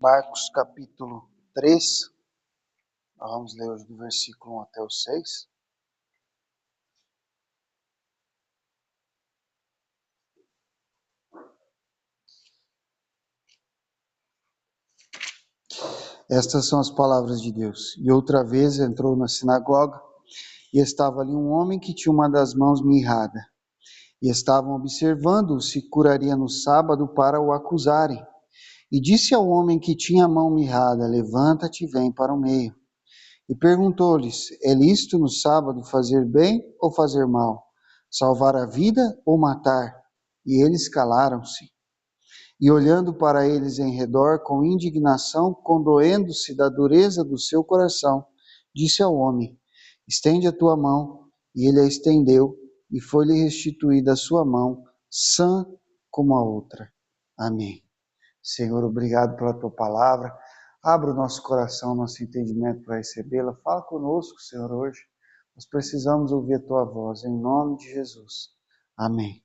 Marcos capítulo 3, nós vamos ler hoje do versículo 1 até o 6. Estas são as palavras de Deus. E outra vez entrou na sinagoga, e estava ali um homem que tinha uma das mãos mirrada. E estavam observando se curaria no sábado para o acusarem. E disse ao homem que tinha a mão mirrada: levanta-te e vem para o meio. E perguntou-lhes: é lícito no sábado fazer bem ou fazer mal? Salvar a vida ou matar? E eles calaram-se. E olhando para eles em redor com indignação, condoendo-se da dureza do seu coração, disse ao homem: estende a tua mão. E ele a estendeu, e foi-lhe restituída a sua mão, sã como a outra. Amém. Senhor, obrigado pela tua palavra. Abra o nosso coração, nosso entendimento para recebê-la. Fala conosco, Senhor, hoje. Nós precisamos ouvir a tua voz, em nome de Jesus. Amém.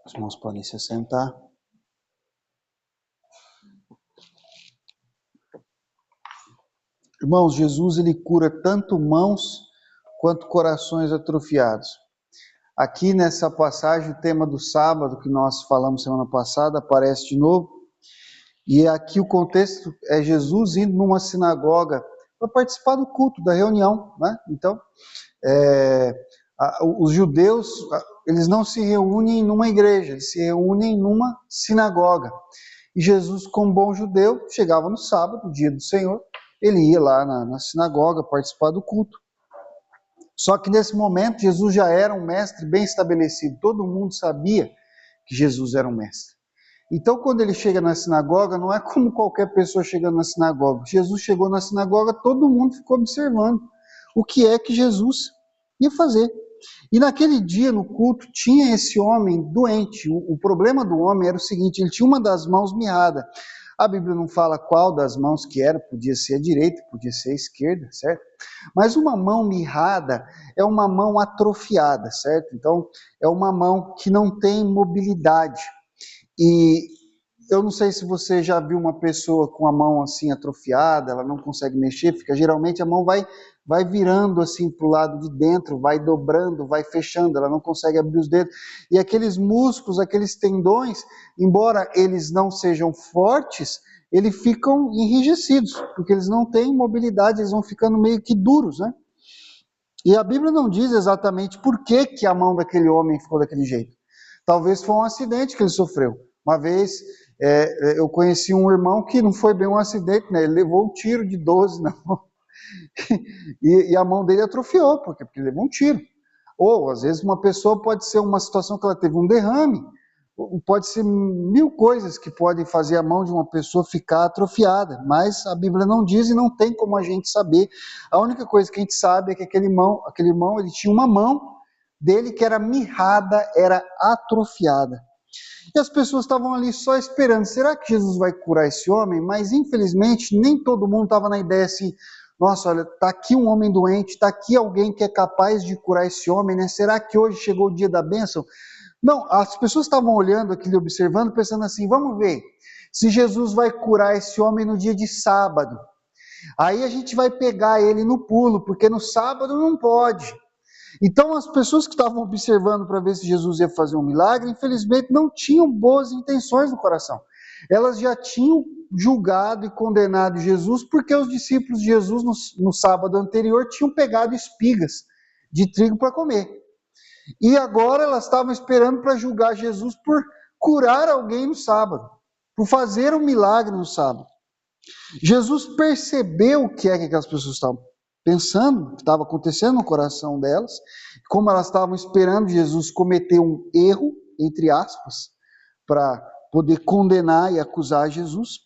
Os irmãos podem se assentar. Irmãos, Jesus ele cura tanto mãos quanto corações atrofiados. Aqui nessa passagem, o tema do sábado que nós falamos semana passada aparece de novo. E aqui o contexto é Jesus indo numa sinagoga para participar do culto, da reunião, né? Então, os judeus, eles não se reúnem numa igreja, eles se reúnem numa sinagoga. E Jesus, como bom judeu, chegava no sábado, dia do Senhor, ele ia lá na sinagoga participar do culto. Só que nesse momento, Jesus já era um mestre bem estabelecido, todo mundo sabia que Jesus era um mestre. Então, quando ele chega na sinagoga, não é como qualquer pessoa chegando na sinagoga. Jesus chegou na sinagoga, todo mundo ficou observando o que é que Jesus ia fazer. E naquele dia, no culto, tinha esse homem doente. O problema do homem era o seguinte: ele tinha uma das mãos mirrada. A Bíblia não fala qual das mãos que era, podia ser a direita, podia ser a esquerda, certo? Mas uma mão mirrada é uma mão atrofiada, certo? Então, é uma mão que não tem mobilidade. E eu não sei se você já viu uma pessoa com a mão assim atrofiada, ela não consegue mexer, geralmente a mão vai virando assim para o lado de dentro, vai dobrando, vai fechando, ela não consegue abrir os dedos. E aqueles músculos, aqueles tendões, embora eles não sejam fortes, eles ficam enrijecidos, porque eles não têm mobilidade, eles vão ficando meio que duros, né? E a Bíblia não diz exatamente por que a mão daquele homem ficou daquele jeito. Talvez foi um acidente que ele sofreu. Uma vez eu conheci um irmão que não foi bem um acidente, né? Ele levou um tiro de 12 na mão. E a mão dele atrofiou, porque ele levou um tiro. Ou, às vezes, uma pessoa pode ser uma situação que ela teve um derrame, pode ser mil coisas que podem fazer a mão de uma pessoa ficar atrofiada, mas a Bíblia não diz e não tem como a gente saber. A única coisa que a gente sabe é que aquele irmão ele tinha uma mão dele que era mirrada, era atrofiada. E as pessoas estavam ali só esperando, será que Jesus vai curar esse homem? Mas infelizmente nem todo mundo estava na ideia assim, nossa, olha, está aqui um homem doente, está aqui alguém que é capaz de curar esse homem, né? Será que hoje chegou o dia da bênção? Não, as pessoas estavam olhando aquilo, observando, pensando assim, vamos ver se Jesus vai curar esse homem no dia de sábado. Aí a gente vai pegar ele no pulo, porque no sábado não pode. Então as pessoas que estavam observando para ver se Jesus ia fazer um milagre, infelizmente não tinham boas intenções no coração. Elas já tinham julgado e condenado Jesus, porque os discípulos de Jesus no sábado anterior tinham pegado espigas de trigo para comer. E agora elas estavam esperando para julgar Jesus por curar alguém no sábado, por fazer um milagre no sábado. Jesus percebeu o que é que aquelas pessoas estavam pensando, o que estava acontecendo no coração delas, como elas estavam esperando Jesus cometer um erro, entre aspas, para poder condenar e acusar Jesus.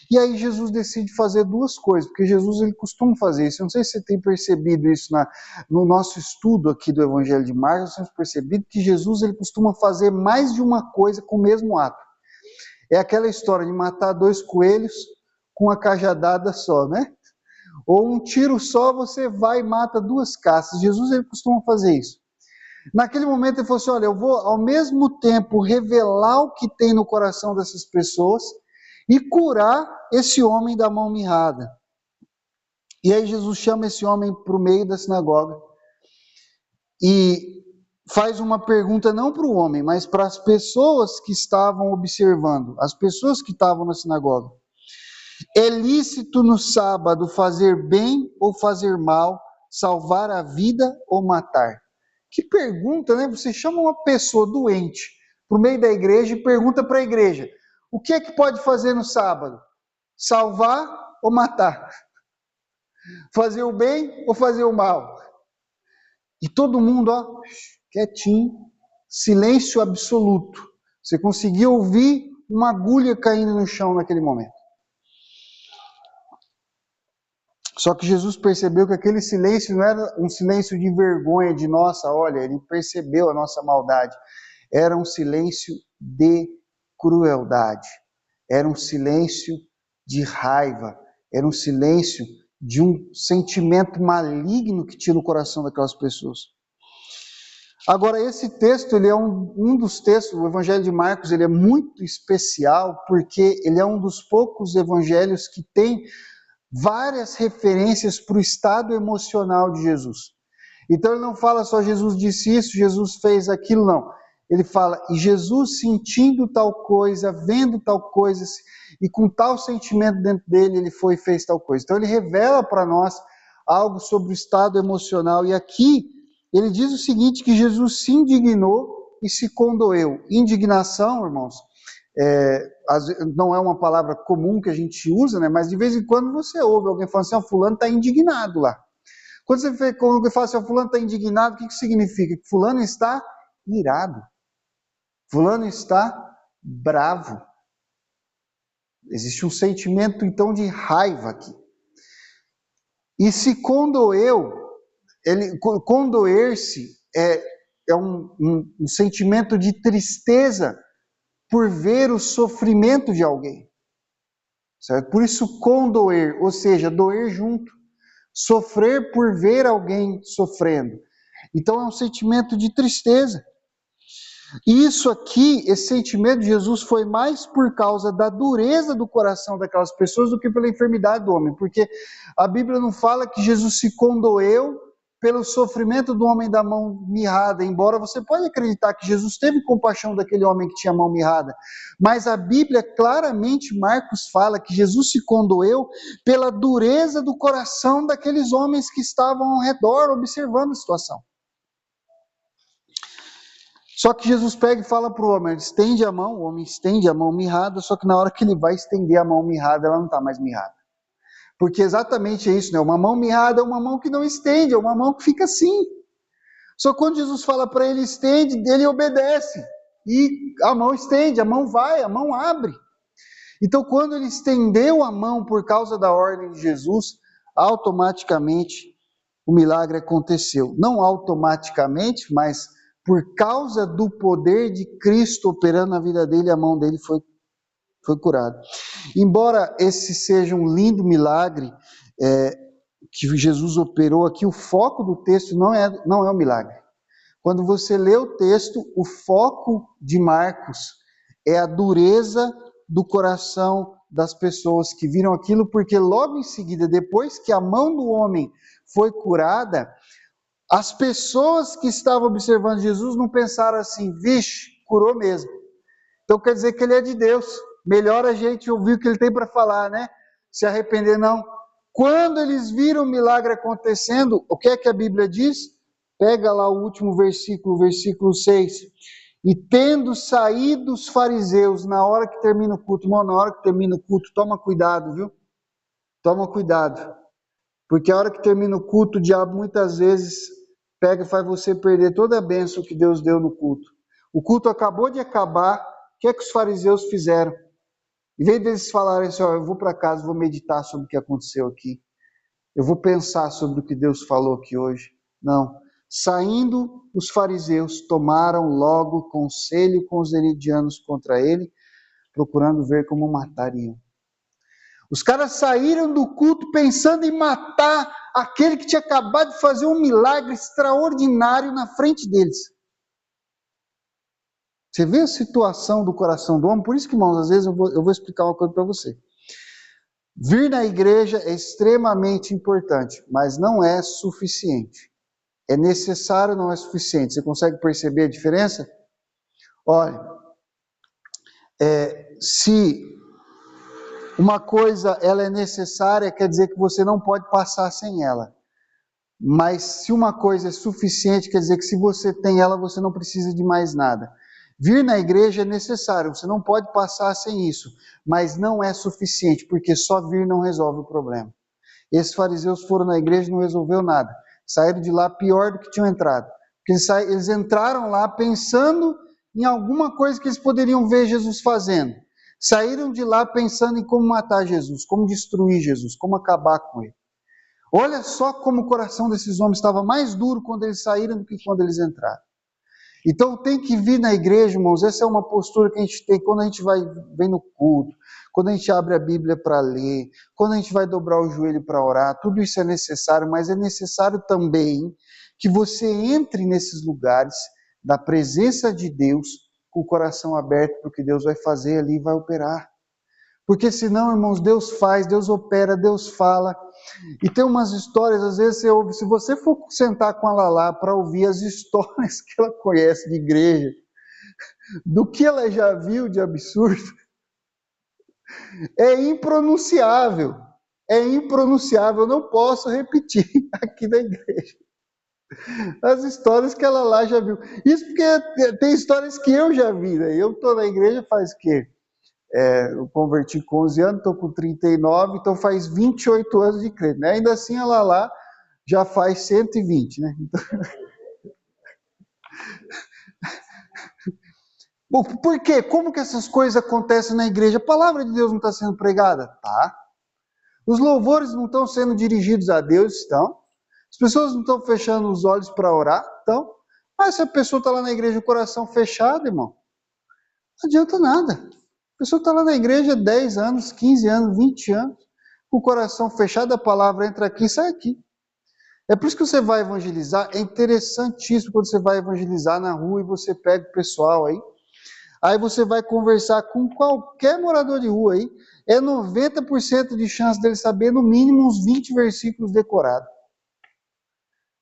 E aí Jesus decide fazer duas coisas, porque Jesus ele costuma fazer isso. Eu não sei se você tem percebido isso no nosso estudo aqui do Evangelho de Marcos, nós temos percebido que Jesus ele costuma fazer mais de uma coisa com o mesmo ato. É aquela história de matar 2 coelhos com uma cajadada só, né? Ou um tiro só, você vai e mata 2 caças. Jesus ele costuma fazer isso. Naquele momento ele falou assim, olha, eu vou ao mesmo tempo revelar o que tem no coração dessas pessoas e curar esse homem da mão mirrada. E aí Jesus chama esse homem para o meio da sinagoga e faz uma pergunta não para o homem, mas para as pessoas que estavam observando, as pessoas que estavam na sinagoga. É lícito no sábado fazer bem ou fazer mal, salvar a vida ou matar? Que pergunta, né? Você chama uma pessoa doente para o meio da igreja e pergunta para a igreja: o que é que pode fazer no sábado? Salvar ou matar? Fazer o bem ou fazer o mal? E todo mundo, ó, quietinho, silêncio absoluto. Você conseguia ouvir uma agulha caindo no chão naquele momento. Só que Jesus percebeu que aquele silêncio não era um silêncio de vergonha, de nossa, olha, ele percebeu a nossa maldade. Era um silêncio de crueldade. Era um silêncio de raiva. Era um silêncio de um sentimento maligno que tinha no coração daquelas pessoas. Agora, esse texto, ele é um dos textos, o Evangelho de Marcos, ele é muito especial, porque ele é um dos poucos evangelhos que tem várias referências para o estado emocional de Jesus. Então ele não fala só Jesus disse isso, Jesus fez aquilo, não. Ele fala, e Jesus sentindo tal coisa, vendo tal coisa, e com tal sentimento dentro dele, ele foi e fez tal coisa. Então ele revela para nós algo sobre o estado emocional. E aqui ele diz o seguinte, que Jesus se indignou e se condoeu. Indignação, irmãos, não é uma palavra comum que a gente usa, né? Mas de vez em quando você ouve alguém falando assim, fulano está indignado lá. Quando alguém fala assim, fulano está indignado, o que significa? Que fulano está irado. Fulano está bravo. Existe um sentimento, então, de raiva aqui. E se condoeu, condoer-se é um sentimento de tristeza por ver o sofrimento de alguém. Certo? Por isso, condoer, ou seja, doer junto. Sofrer por ver alguém sofrendo. Então é um sentimento de tristeza. E isso aqui, esse sentimento de Jesus foi mais por causa da dureza do coração daquelas pessoas do que pela enfermidade do homem. Porque a Bíblia não fala que Jesus se condoeu pelo sofrimento do homem da mão mirrada, embora você pode acreditar que Jesus teve compaixão daquele homem que tinha a mão mirrada, mas a Bíblia claramente, Marcos fala que Jesus se condoeu pela dureza do coração daqueles homens que estavam ao redor observando a situação. Só que Jesus pega e fala para o homem, estende a mão, o homem estende a mão mirrada, só que na hora que ele vai estender a mão mirrada, ela não está mais mirrada. Porque exatamente é isso, né? Uma mão mirrada é uma mão que não estende, é uma mão que fica assim. Só que quando Jesus fala para ele estende, ele obedece. E a mão estende, a mão vai, a mão abre. Então quando ele estendeu a mão por causa da ordem de Jesus, automaticamente o milagre aconteceu. Não automaticamente, mas por causa do poder de Cristo operando na vida dele, a mão dele foi curada. Embora esse seja um lindo milagre que Jesus operou aqui, o foco do texto não é o milagre. Quando você lê o texto, o foco de Marcos é a dureza do coração das pessoas que viram aquilo, porque logo em seguida, depois que a mão do homem foi curada, as pessoas que estavam observando Jesus não pensaram assim, vixe, curou mesmo. Então quer dizer que ele é de Deus. Melhor a gente ouvir o que ele tem para falar, né? Se arrepender, não. Quando eles viram o milagre acontecendo, o que é que a Bíblia diz? Pega lá o último versículo, versículo 6. E tendo saído os fariseus na hora que termina o culto, irmão, na hora que termina o culto, toma cuidado, viu? Toma cuidado. Porque a hora que termina o culto, o diabo muitas vezes pega e faz você perder toda a bênção que Deus deu no culto. O culto acabou de acabar, o que é que os fariseus fizeram? Em vez deles falarem assim, eu vou para casa, vou meditar sobre o que aconteceu aqui. Eu vou pensar sobre o que Deus falou aqui hoje. Não. Saindo, os fariseus tomaram logo conselho com os herodianos contra ele, procurando ver como matariam. Os caras saíram do culto pensando em matar aquele que tinha acabado de fazer um milagre extraordinário na frente deles. Você vê a situação do coração do homem? Por isso que, irmãos, às vezes eu vou explicar uma coisa para você. Vir na igreja é extremamente importante, mas não é suficiente. É necessário, não é suficiente. Você consegue perceber a diferença? Olha, se uma coisa ela é necessária, quer dizer que você não pode passar sem ela. Mas se uma coisa é suficiente, quer dizer que se você tem ela, você não precisa de mais nada. Vir na igreja é necessário, você não pode passar sem isso, mas não é suficiente, porque só vir não resolve o problema. Esses fariseus foram na igreja e não resolveu nada. Saíram de lá pior do que tinham entrado. Porque eles entraram lá pensando em alguma coisa que eles poderiam ver Jesus fazendo. Saíram de lá pensando em como matar Jesus, como destruir Jesus, como acabar com ele. Olha só como o coração desses homens estava mais duro quando eles saíram do que quando eles entraram. Então tem que vir na igreja, irmãos, essa é uma postura que a gente tem quando a gente vem no culto, quando a gente abre a Bíblia para ler, quando a gente vai dobrar o joelho para orar, tudo isso é necessário, mas é necessário também que você entre nesses lugares da presença de Deus com o coração aberto para o que Deus vai fazer ali e vai operar. Porque senão, irmãos, Deus faz, Deus opera, Deus fala. E tem umas histórias, às vezes você ouve, se você for sentar com ela lá para ouvir as histórias que ela conhece de igreja, do que ela já viu de absurdo, é impronunciável. É impronunciável, eu não posso repetir aqui na igreja. As histórias que ela lá já viu. Isso porque tem histórias que eu já vi, né? Eu estou na igreja faz o quê? Eu converti com 11 anos, estou com 39, então faz 28 anos de crente, né? Ainda assim, ela lá já faz 120, né? Então... Por quê? Como que essas coisas acontecem na igreja? A palavra de Deus não está sendo pregada? Tá. Os louvores não estão sendo dirigidos a Deus? Estão. As pessoas não estão fechando os olhos para orar? Estão. Mas se a pessoa está lá na igreja com o coração fechado, irmão, não adianta nada. A pessoa está lá na igreja 10 anos, 15 anos, 20 anos, com o coração fechado, a palavra entra aqui e sai aqui. É por isso que você vai evangelizar, é interessantíssimo quando você vai evangelizar na rua e você pega o pessoal aí você vai conversar com qualquer morador de rua aí, é 90% de chance dele saber no mínimo uns 20 versículos decorados.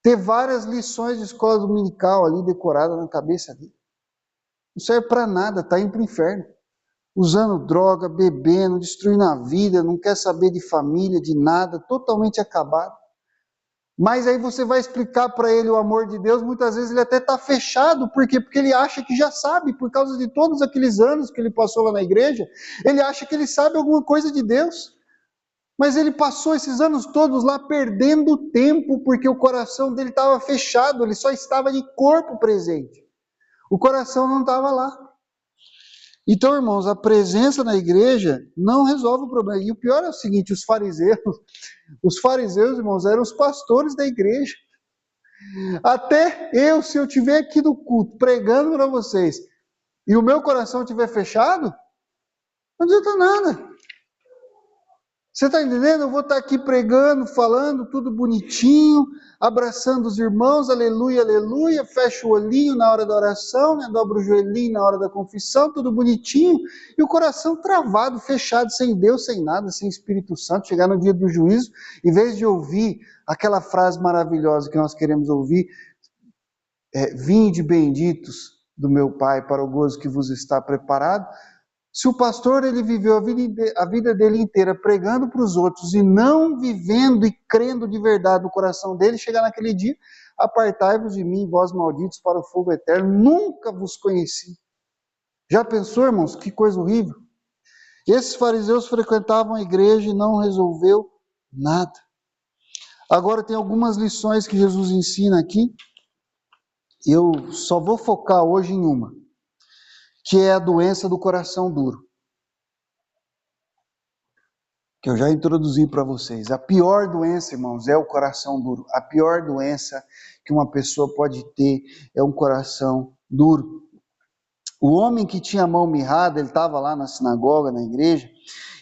Ter várias lições de escola dominical ali decoradas na cabeça dele. Não serve para nada, está indo para o inferno. Usando droga, bebendo, destruindo a vida, não quer saber de família, de nada, totalmente acabado. Mas aí você vai explicar para ele o amor de Deus, muitas vezes ele até está fechado, por quê? Porque ele acha que já sabe, por causa de todos aqueles anos que ele passou lá na igreja, ele acha que ele sabe alguma coisa de Deus. Mas ele passou esses anos todos lá perdendo tempo, porque o coração dele estava fechado, ele só estava de corpo presente. O coração não estava lá. Então, irmãos, a presença na igreja não resolve o problema. E o pior é o seguinte, os fariseus, irmãos, eram os pastores da igreja. Até eu, se eu estiver aqui no culto pregando para vocês e o meu coração estiver fechado, não adianta nada. Você está entendendo? Eu vou estar aqui pregando, falando, tudo bonitinho, abraçando os irmãos, aleluia, aleluia, fecho o olhinho na hora da oração, né? Dobro o joelhinho na hora da confissão, tudo bonitinho, e o coração travado, fechado, sem Deus, sem nada, sem Espírito Santo, chegar no dia do juízo, em vez de ouvir aquela frase maravilhosa que nós queremos ouvir, vinde benditos do meu Pai para o gozo que vos está preparado. Se o pastor ele viveu a vida dele inteira pregando para os outros e não vivendo e crendo de verdade no coração dele, chegar naquele dia, apartai-vos de mim, vós malditos, para o fogo eterno, nunca vos conheci. Já pensou, irmãos, que coisa horrível? Esses fariseus frequentavam a igreja e não resolveu nada. Agora tem algumas lições que Jesus ensina aqui, eu só vou focar hoje em uma, que é a doença do coração duro. Que eu já introduzi para vocês. A pior doença, irmãos, é o coração duro. A pior doença que uma pessoa pode ter é um coração duro. O homem que tinha a mão mirrada, ele estava lá na sinagoga, na igreja,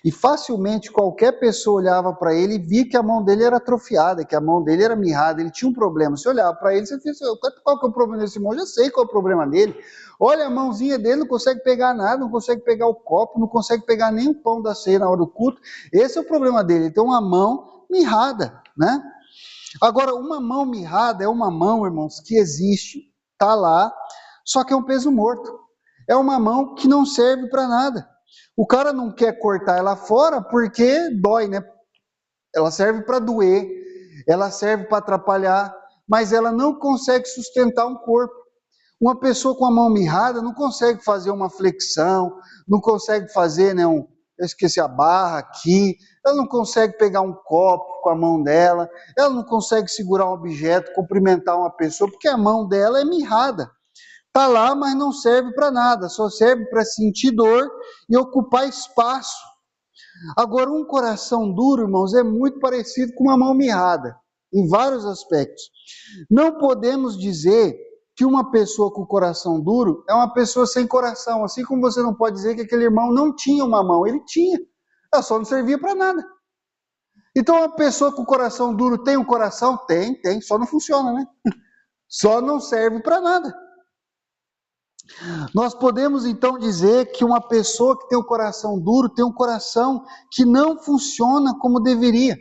e facilmente qualquer pessoa olhava para ele e via que a mão dele era atrofiada, que a mão dele era mirrada, ele tinha um problema. Você olhava para ele, você dizia, qual que é o problema desse irmão? Eu já sei qual é o problema dele. Olha a mãozinha dele, não consegue pegar nada, não consegue pegar o copo, não consegue pegar nem o pão da ceia na hora do culto. Esse é o problema dele, ele tem uma mão mirrada, né? Agora, uma mão mirrada é uma mão, irmãos, que existe, está lá, só que é um peso morto. É uma mão que não serve para nada. O cara não quer cortar ela fora porque dói, né? Ela serve para doer, ela serve para atrapalhar, mas ela não consegue sustentar um corpo. Uma pessoa com a mão mirrada não consegue fazer uma flexão, não consegue fazer, né, eu esqueci a barra aqui, ela não consegue pegar um copo com a mão dela, ela não consegue segurar um objeto, cumprimentar uma pessoa, porque a mão dela é mirrada. Está lá, mas não serve para nada, só serve para sentir dor e ocupar espaço. Agora, um coração duro, irmãos, é muito parecido com uma mão mirrada, em vários aspectos. Não podemos dizer que uma pessoa com coração duro é uma pessoa sem coração, assim como você não pode dizer que aquele irmão não tinha uma mão, ele tinha, ela só não servia para nada. Então, uma pessoa com coração duro tem um coração? Tem, só não funciona, né? Só não serve para nada. Nós podemos então dizer que uma pessoa que tem o coração duro tem um coração que não funciona como deveria.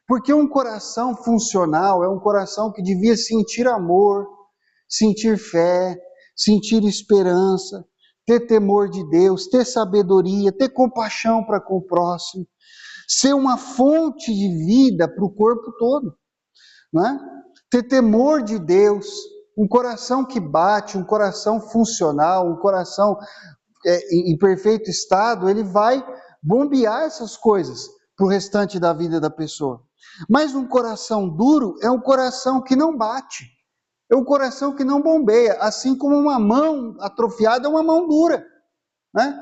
Porque um coração funcional é um coração que devia sentir amor, sentir fé, sentir esperança, ter temor de Deus, ter sabedoria, ter compaixão para com o próximo, ser uma fonte de vida para o corpo todo, não é? Ter temor de Deus, um coração que bate, um coração funcional, um coração em perfeito estado, ele vai bombear essas coisas para o restante da vida da pessoa. Mas um coração duro é um coração que não bate, é um coração que não bombeia, assim como uma mão atrofiada é uma mão dura, né?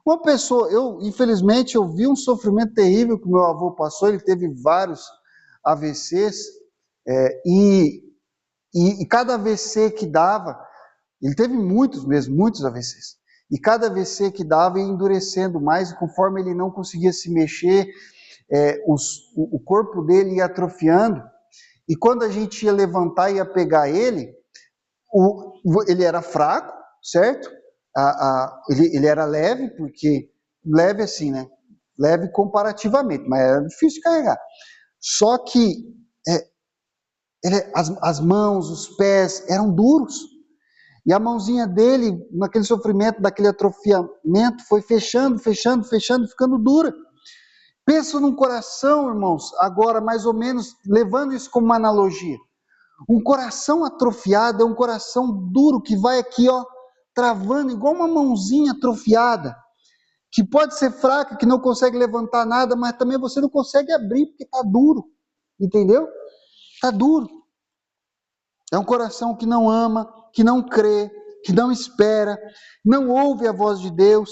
Uma pessoa, infelizmente eu vi um sofrimento terrível que meu avô passou, ele teve vários AVCs, e cada AVC que dava, ele teve muitos mesmo, muitos AVCs. E cada AVC que dava ia endurecendo mais, e conforme ele não conseguia se mexer, o corpo dele ia atrofiando. E quando a gente ia levantar e ia pegar ele, ele era fraco, certo? Ele era leve, porque leve assim, né? Leve comparativamente, mas era difícil de carregar. Só que as mãos, os pés eram duros. E a mãozinha dele, naquele sofrimento, daquele atrofiamento, foi fechando, ficando dura. Pensa num coração, irmãos, agora mais ou menos, levando isso como uma analogia. Um coração atrofiado é um coração duro que vai aqui, ó, travando, igual uma mãozinha atrofiada, que pode ser fraca, que não consegue levantar nada, mas também você não consegue abrir, porque está duro, entendeu? Está duro. É um coração que não ama, que não crê, que não espera, não ouve a voz de Deus.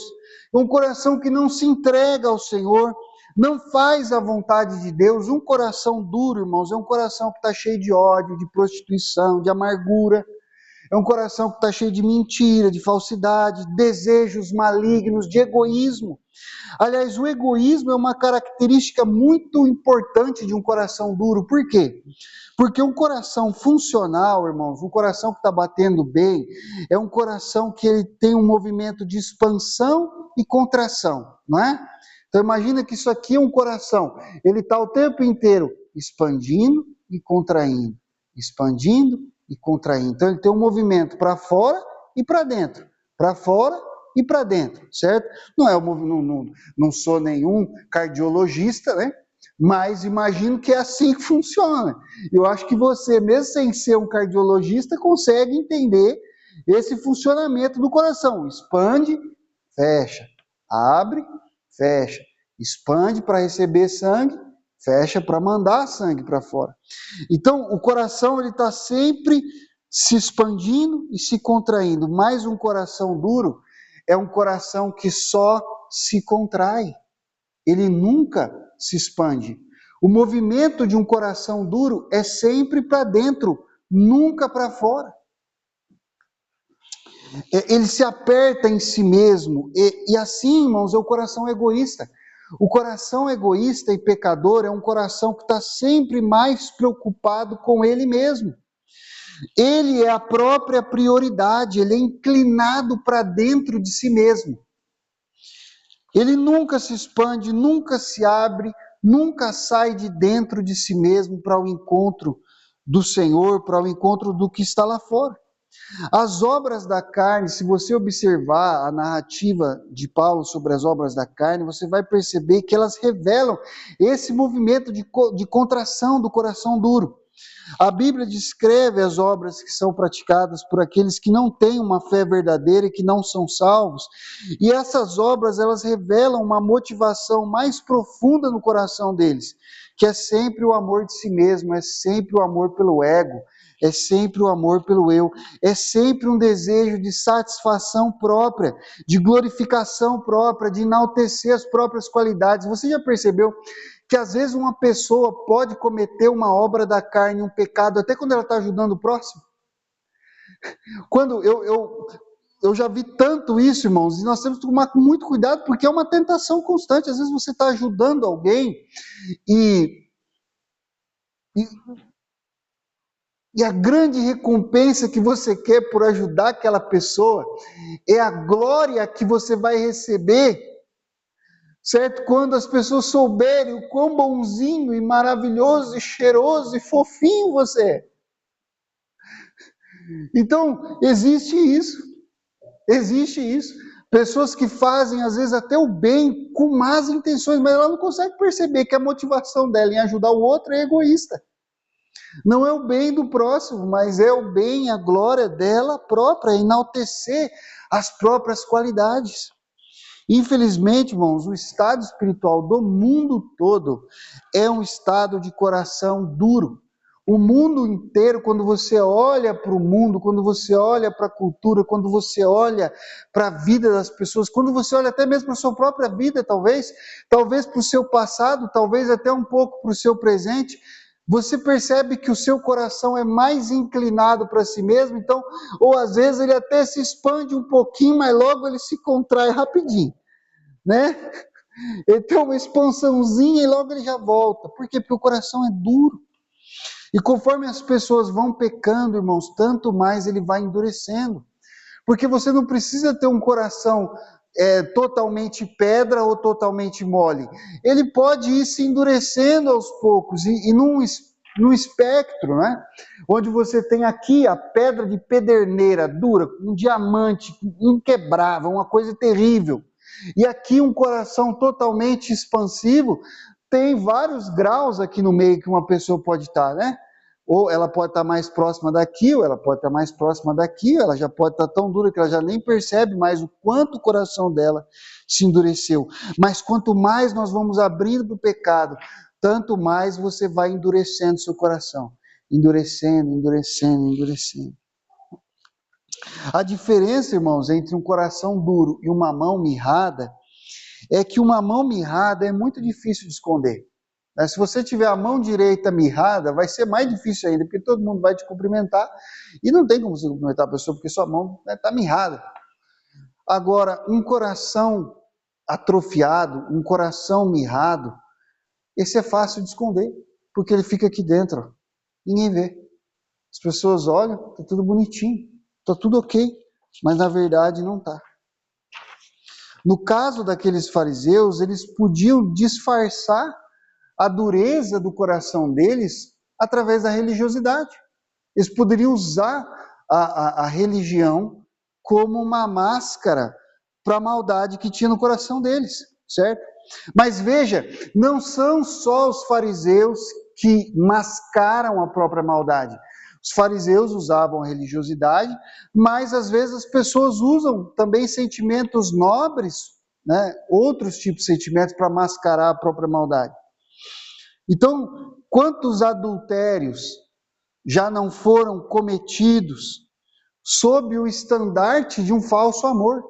É um coração que não se entrega ao Senhor, não faz a vontade de Deus. Um coração duro, irmãos, é um coração que está cheio de ódio, de prostituição, de amargura. É um coração que está cheio de mentira, de falsidade, de desejos malignos, de egoísmo. Aliás, o egoísmo é uma característica muito importante de um coração duro. Por quê? Porque um coração funcional, irmãos, um coração que está batendo bem, é um coração que ele tem um movimento de expansão e contração, não é? Então imagina que isso aqui é um coração, ele está o tempo inteiro expandindo e contraindo, expandindo e contraindo. Então ele tem um movimento para fora e para dentro, para fora e para dentro, certo? Não sou nenhum cardiologista, né? Mas imagino que é assim que funciona. Eu acho que você, mesmo sem ser um cardiologista, consegue entender esse funcionamento do coração. Expande, fecha, abre, fecha, expande para receber sangue, fecha para mandar sangue para fora. Então, o coração ele está sempre se expandindo e se contraindo. Mas um coração duro é um coração que só se contrai. Ele nunca se expande. O movimento de um coração duro é sempre para dentro, nunca para fora. Ele se aperta em si mesmo, e assim, irmãos, é o coração egoísta. O coração egoísta e pecador é um coração que está sempre mais preocupado com ele mesmo. Ele é a própria prioridade, ele é inclinado para dentro de si mesmo. Ele nunca se expande, nunca se abre, nunca sai de dentro de si mesmo para o encontro do Senhor, para o encontro do que está lá fora. As obras da carne, se você observar a narrativa de Paulo sobre as obras da carne, você vai perceber que elas revelam esse movimento de contração do coração duro. A Bíblia descreve as obras que são praticadas por aqueles que não têm uma fé verdadeira e que não são salvos. E essas obras, elas revelam uma motivação mais profunda no coração deles, que é sempre o amor de si mesmo, é sempre o amor pelo ego, é sempre o amor pelo eu, é sempre um desejo de satisfação própria, de glorificação própria, de enaltecer as próprias qualidades. Você já percebeu que às vezes uma pessoa pode cometer uma obra da carne, um pecado, até quando ela está ajudando o próximo? Quando eu já vi tanto isso, irmãos, e nós temos que tomar muito cuidado, porque é uma tentação constante. Às vezes você está ajudando alguém e a grande recompensa que você quer por ajudar aquela pessoa é a glória que você vai receber, certo? Quando as pessoas souberem o quão bonzinho e maravilhoso e cheiroso e fofinho você é. Então, existe isso. Existe isso. Pessoas que fazem, às vezes, até o bem com más intenções, mas ela não consegue perceber que a motivação dela em ajudar o outro é egoísta. Não é o bem do próximo, mas é o bem, a glória dela própria, enaltecer as próprias qualidades. Infelizmente, irmãos, o estado espiritual do mundo todo é um estado de coração duro. O mundo inteiro, quando você olha para o mundo, quando você olha para a cultura, quando você olha para a vida das pessoas, quando você olha até mesmo para a sua própria vida, talvez para o seu passado, talvez até um pouco para o seu presente, você percebe que o seu coração é mais inclinado para si mesmo, então, ou às vezes ele até se expande um pouquinho, mas logo ele se contrai rapidinho, né? Ele tem uma expansãozinha e logo ele já volta. Por quê? Porque o coração é duro. E conforme as pessoas vão pecando, irmãos, tanto mais ele vai endurecendo. Porque você não precisa ter um coração totalmente pedra ou totalmente mole. Ele pode ir se endurecendo aos poucos e num espectro, né? Onde você tem aqui a pedra de pederneira dura, um diamante inquebrável, uma coisa terrível. E aqui um coração totalmente expansivo, tem vários graus aqui no meio que uma pessoa pode estar, né? Ou ela pode estar mais próxima daqui, ou ela pode estar mais próxima daqui, ou ela já pode estar tão dura que ela já nem percebe mais o quanto o coração dela se endureceu. Mas quanto mais nós vamos abrindo para o pecado, tanto mais você vai endurecendo seu coração. Endurecendo, endurecendo, endurecendo. A diferença, irmãos, entre um coração duro e uma mão mirrada é que uma mão mirrada é muito difícil de esconder. Se você tiver a mão direita mirrada, vai ser mais difícil ainda, porque todo mundo vai te cumprimentar e não tem como você cumprimentar a pessoa porque sua mão está mirrada. Agora, um coração atrofiado, um coração mirrado, esse é fácil de esconder, porque ele fica aqui dentro, ninguém vê. As pessoas olham, está tudo bonitinho, está tudo ok, mas na verdade não está. No caso daqueles fariseus, eles podiam disfarçar a dureza do coração deles através da religiosidade. Eles poderiam usar a religião como uma máscara para a maldade que tinha no coração deles, certo? Mas veja, não são só os fariseus que mascaram a própria maldade. Os fariseus usavam a religiosidade, mas às vezes as pessoas usam também sentimentos nobres, né? Outros tipos de sentimentos para mascarar a própria maldade. Então, quantos adultérios já não foram cometidos sob o estandarte de um falso amor?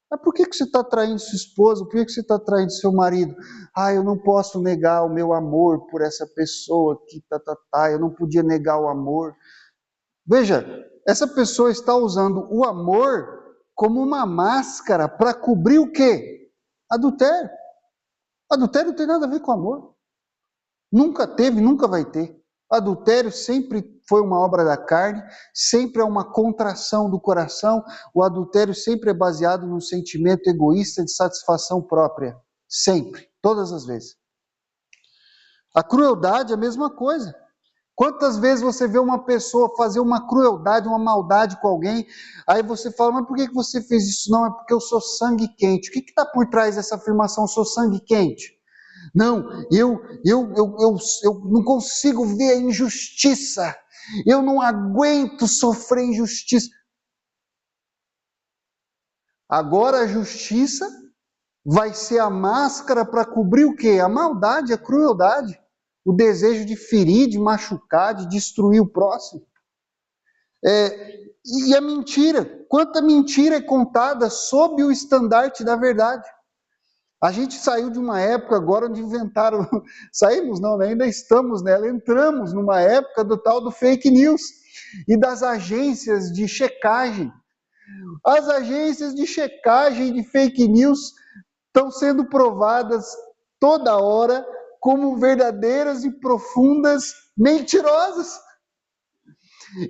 Mas por que você está traindo sua esposa? Por que você está traindo seu marido? Eu não posso negar o meu amor por essa pessoa que eu não podia negar o amor. Veja, essa pessoa está usando o amor como uma máscara para cobrir o quê? Adultério. Adultério não tem nada a ver com amor. Nunca teve, nunca vai ter. Adultério sempre foi uma obra da carne, sempre é uma contração do coração. O adultério sempre é baseado num sentimento egoísta de satisfação própria. Sempre, todas as vezes. A crueldade é a mesma coisa. Quantas vezes você vê uma pessoa fazer uma crueldade, uma maldade com alguém, aí você fala, mas por que você fez isso? Não, é porque eu sou sangue quente. O que está por trás dessa afirmação, sou sangue quente? Não, eu não consigo ver a injustiça. Eu não aguento sofrer injustiça. Agora a justiça vai ser a máscara para cobrir o quê? A maldade, a crueldade. O desejo de ferir, de machucar, de destruir o próximo. E a mentira. Quanta mentira é contada sob o estandarte da verdade. A gente saiu de uma época agora onde inventaram, saímos não, né? Ainda estamos nela, entramos numa época do tal do fake news e das agências de checagem. As agências de checagem de fake news estão sendo provadas toda hora como verdadeiras e profundas mentirosas.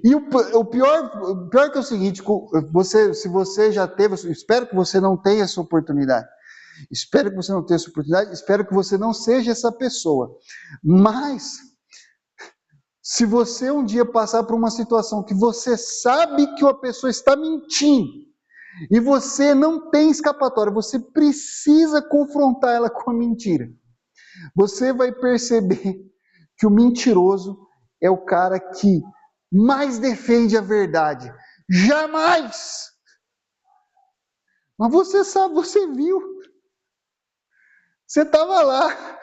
E o pior que é o seguinte, se você já teve, espero que você não tenha essa oportunidade. Espero que você não tenha essa oportunidade, espero que você não seja essa pessoa. Mas, se você um dia passar por uma situação que você sabe que uma pessoa está mentindo, e você não tem escapatória, você precisa confrontar ela com a mentira. Você vai perceber que o mentiroso é o cara que mais defende a verdade. Jamais! Mas você sabe, você viu. Você estava lá.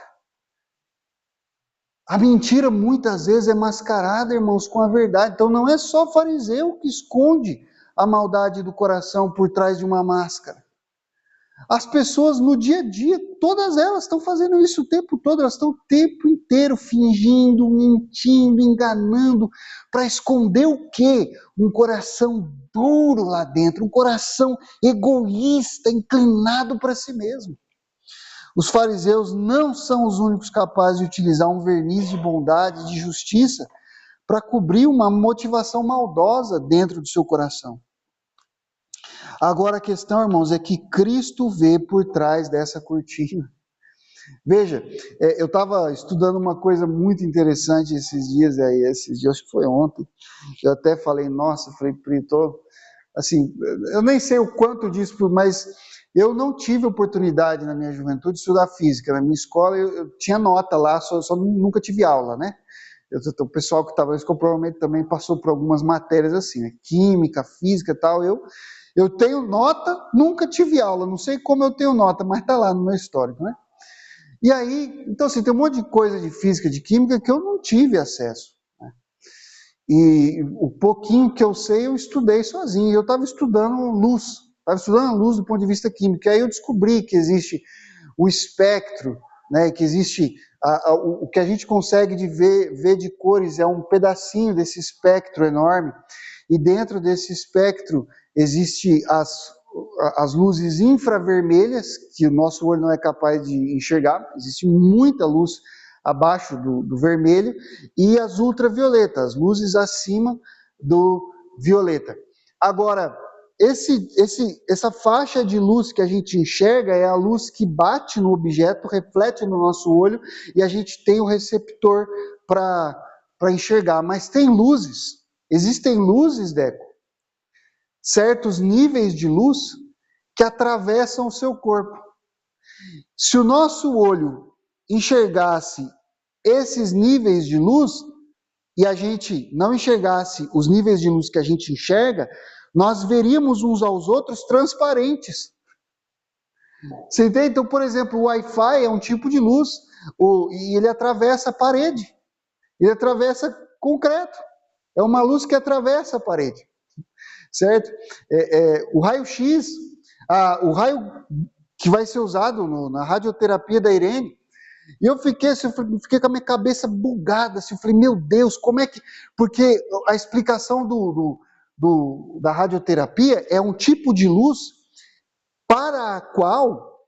A mentira muitas vezes é mascarada, irmãos, com a verdade. Então não é só o fariseu que esconde a maldade do coração por trás de uma máscara. As pessoas no dia a dia, todas elas estão fazendo isso o tempo todo, elas estão o tempo inteiro fingindo, mentindo, enganando, para esconder o quê? Um coração duro lá dentro, um coração egoísta, inclinado para si mesmo. Os fariseus não são os únicos capazes de utilizar um verniz de bondade, de justiça, para cobrir uma motivação maldosa dentro do seu coração. Agora a questão, irmãos, é que Cristo vê por trás dessa cortina. Veja, eu estava estudando uma coisa muito interessante esses dias, acho que foi ontem, eu até falei, nossa, falei, assim, eu nem sei o quanto disso, mas eu não tive oportunidade na minha juventude de estudar física. Na minha escola eu tinha nota lá, só nunca tive aula, né? O pessoal que estava na escola provavelmente também passou por algumas matérias assim, né? Química, física e tal. Eu tenho nota, nunca tive aula, não sei como eu tenho nota, mas está lá no meu histórico, né? E aí, então assim, tem um monte de coisa de física, de química que eu não tive acesso. Né? E o pouquinho que eu sei, eu estudei sozinho. Eu estava estudando luz do ponto de vista químico. E aí eu descobri que existe o espectro, né, que existe o que a gente consegue ver de cores, é um pedacinho desse espectro enorme. E dentro desse espectro existe as luzes infravermelhas, que o nosso olho não é capaz de enxergar, existe muita luz abaixo do vermelho, e as ultravioletas, as luzes acima do violeta. Agora, essa faixa de luz que a gente enxerga é a luz que bate no objeto, reflete no nosso olho, e a gente tem o receptor para enxergar. Mas existem luzes, Deco, certos níveis de luz que atravessam o seu corpo. Se o nosso olho enxergasse esses níveis de luz e a gente não enxergasse os níveis de luz que a gente enxerga, nós veríamos uns aos outros transparentes. Você entende? Então, por exemplo, o Wi-Fi é um tipo de luz e ele atravessa a parede, ele atravessa concreto. É uma luz que atravessa a parede. Certo? O raio-x, o raio que vai ser usado na radioterapia da Irene, e eu fiquei com a minha cabeça bugada, assim, eu falei, meu Deus, como é que... Porque a explicação do da radioterapia é um tipo de luz para a qual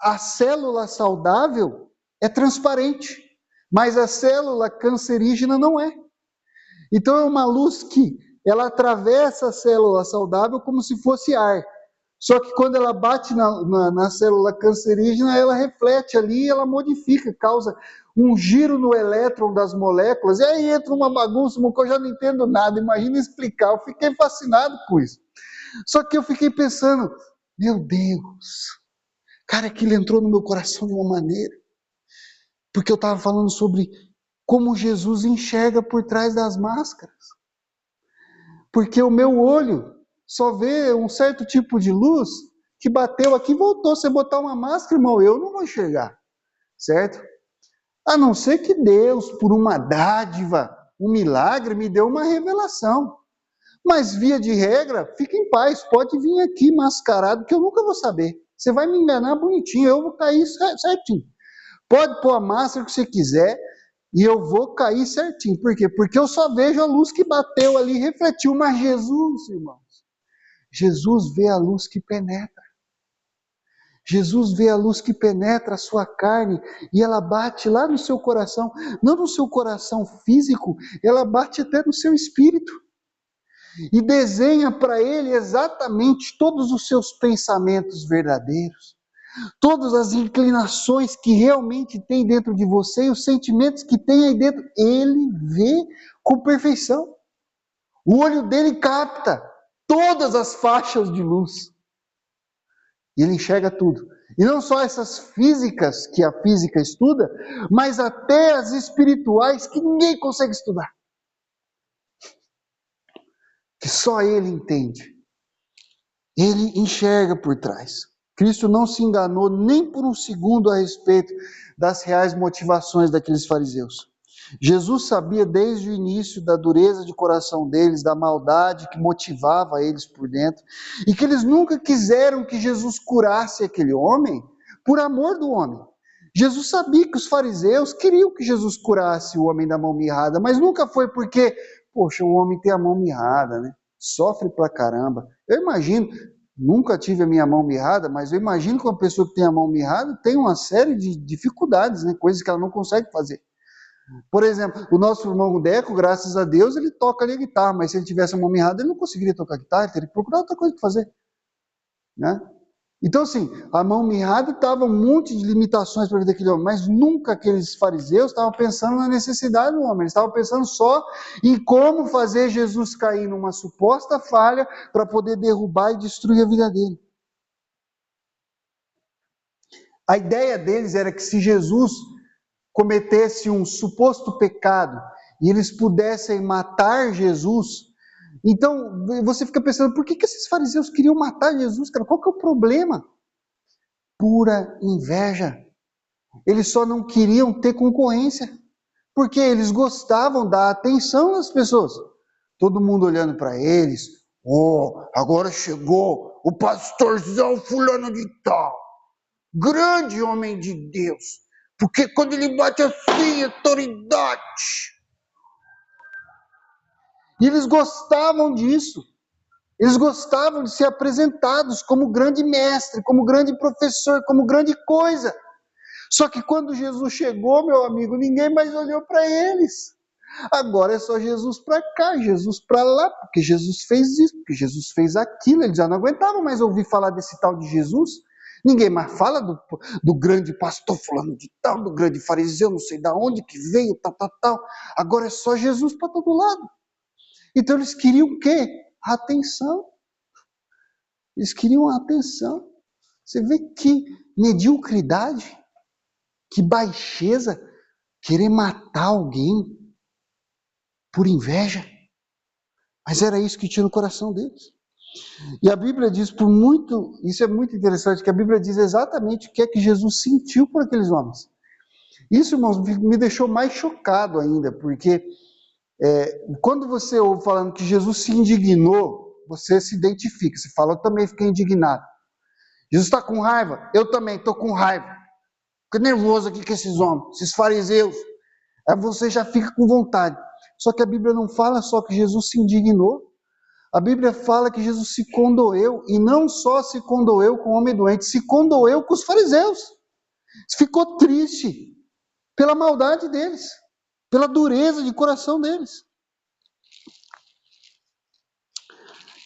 a célula saudável é transparente, mas a célula cancerígena não é. Então é uma luz que ela atravessa a célula saudável como se fosse ar. Só que quando ela bate na célula cancerígena, ela reflete ali, ela modifica, causa um giro no elétron das moléculas, e aí entra uma bagunça, uma coisa, eu já não entendo nada, imagina explicar, eu fiquei fascinado com isso. Só que eu fiquei pensando, meu Deus, cara, aquilo entrou no meu coração de uma maneira, porque eu estava falando sobre como Jesus enxerga por trás das máscaras. Porque o meu olho só vê um certo tipo de luz que bateu aqui e voltou. Se você botar uma máscara, irmão, eu não vou enxergar, certo? A não ser que Deus, por uma dádiva, um milagre, me deu uma revelação. Mas, via de regra, fica em paz, pode vir aqui mascarado, que eu nunca vou saber. Você vai me enganar bonitinho, eu vou cair certinho. Pode pôr a máscara que você quiser, e eu vou cair certinho. Por quê? Porque eu só vejo a luz que bateu ali, refletiu. Mas Jesus, irmãos, Jesus vê a luz que penetra. Jesus vê a luz que penetra a sua carne e ela bate lá no seu coração. Não no seu coração físico, ela bate até no seu espírito. E desenha para ele exatamente todos os seus pensamentos verdadeiros. Todas as inclinações que realmente tem dentro de você e os sentimentos que tem aí dentro, ele vê com perfeição. O olho dele capta todas as faixas de luz. E ele enxerga tudo. E não só essas físicas que a física estuda, mas até as espirituais que ninguém consegue estudar. Que só ele entende. Ele enxerga por trás. Cristo não se enganou nem por um segundo a respeito das reais motivações daqueles fariseus. Jesus sabia desde o início da dureza de coração deles, da maldade que motivava eles por dentro, e que eles nunca quiseram que Jesus curasse aquele homem por amor do homem. Jesus sabia que os fariseus queriam que Jesus curasse o homem da mão mirrada, mas nunca foi porque, poxa, o homem tem a mão mirrada, né? Sofre pra caramba. Eu imagino, nunca tive a minha mão mirrada, mas eu imagino que uma pessoa que tem a mão mirrada tem uma série de dificuldades, né? Coisas que ela não consegue fazer. Por exemplo, o nosso irmão Deco, graças a Deus, ele toca ali a guitarra, mas se ele tivesse a mão mirrada, ele não conseguiria tocar guitarra, ele teria que procurar outra coisa para fazer, né? Então, assim, a mão mirrada estava um monte de limitações para a vida daquele homem, mas nunca aqueles fariseus estavam pensando na necessidade do homem, eles estavam pensando só em como fazer Jesus cair numa suposta falha para poder derrubar e destruir a vida dele. A ideia deles era que se Jesus cometesse um suposto pecado e eles pudessem matar Jesus, então você fica pensando, por que esses fariseus queriam matar Jesus, cara? Qual que é o problema? Pura inveja. Eles só não queriam ter concorrência, porque eles gostavam da atenção das pessoas. Todo mundo olhando para eles, agora chegou o pastorzão fulano de tal, grande homem de Deus, porque quando ele bate assim, autoridade. E eles gostavam disso. Eles gostavam de ser apresentados como grande mestre, como grande professor, como grande coisa. Só que quando Jesus chegou, meu amigo, ninguém mais olhou para eles. Agora é só Jesus para cá, Jesus para lá, porque Jesus fez isso, porque Jesus fez aquilo. Eles já não aguentavam mais ouvir falar desse tal de Jesus. Ninguém mais fala do grande pastor fulano de tal, do grande fariseu, não sei de onde que veio, tal. Agora é só Jesus para todo lado. Então eles queriam o quê? Atenção. Eles queriam a atenção. Você vê que mediocridade, que baixeza, querer matar alguém por inveja. Mas era isso que tinha no coração deles. E a Bíblia diz isso é muito interessante, que a Bíblia diz exatamente o que é que Jesus sentiu por aqueles homens. Isso, irmãos, me deixou mais chocado ainda, porque quando você ouve falando que Jesus se indignou, você se identifica, você fala, eu também fiquei indignado. Jesus está com raiva? Eu também estou com raiva. Fico nervoso aqui com esses homens, esses fariseus. Aí você já fica com vontade. Só que a Bíblia não fala só que Jesus se indignou, A Bíblia fala que Jesus se condoeu, e não só se condoeu com o homem doente, se condoeu com os fariseus. Ficou triste pela maldade deles, pela dureza de coração deles.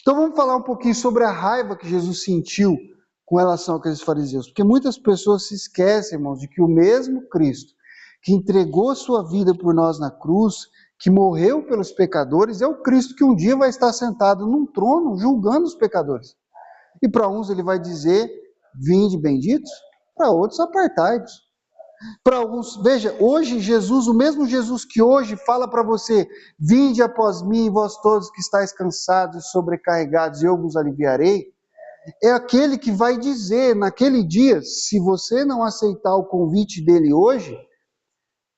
Então vamos falar um pouquinho sobre a raiva que Jesus sentiu com relação àqueles fariseus. Porque muitas pessoas se esquecem, irmãos, de que o mesmo Cristo que entregou sua vida por nós na cruz, que morreu pelos pecadores, é o Cristo que um dia vai estar sentado num trono julgando os pecadores. E para uns ele vai dizer, vinde benditos, para outros apartai-vos. Para alguns, veja, hoje Jesus, o mesmo Jesus que hoje fala para você, vinde após mim, vós todos que estáis cansados e sobrecarregados, eu vos aliviarei, é aquele que vai dizer naquele dia, se você não aceitar o convite dele hoje,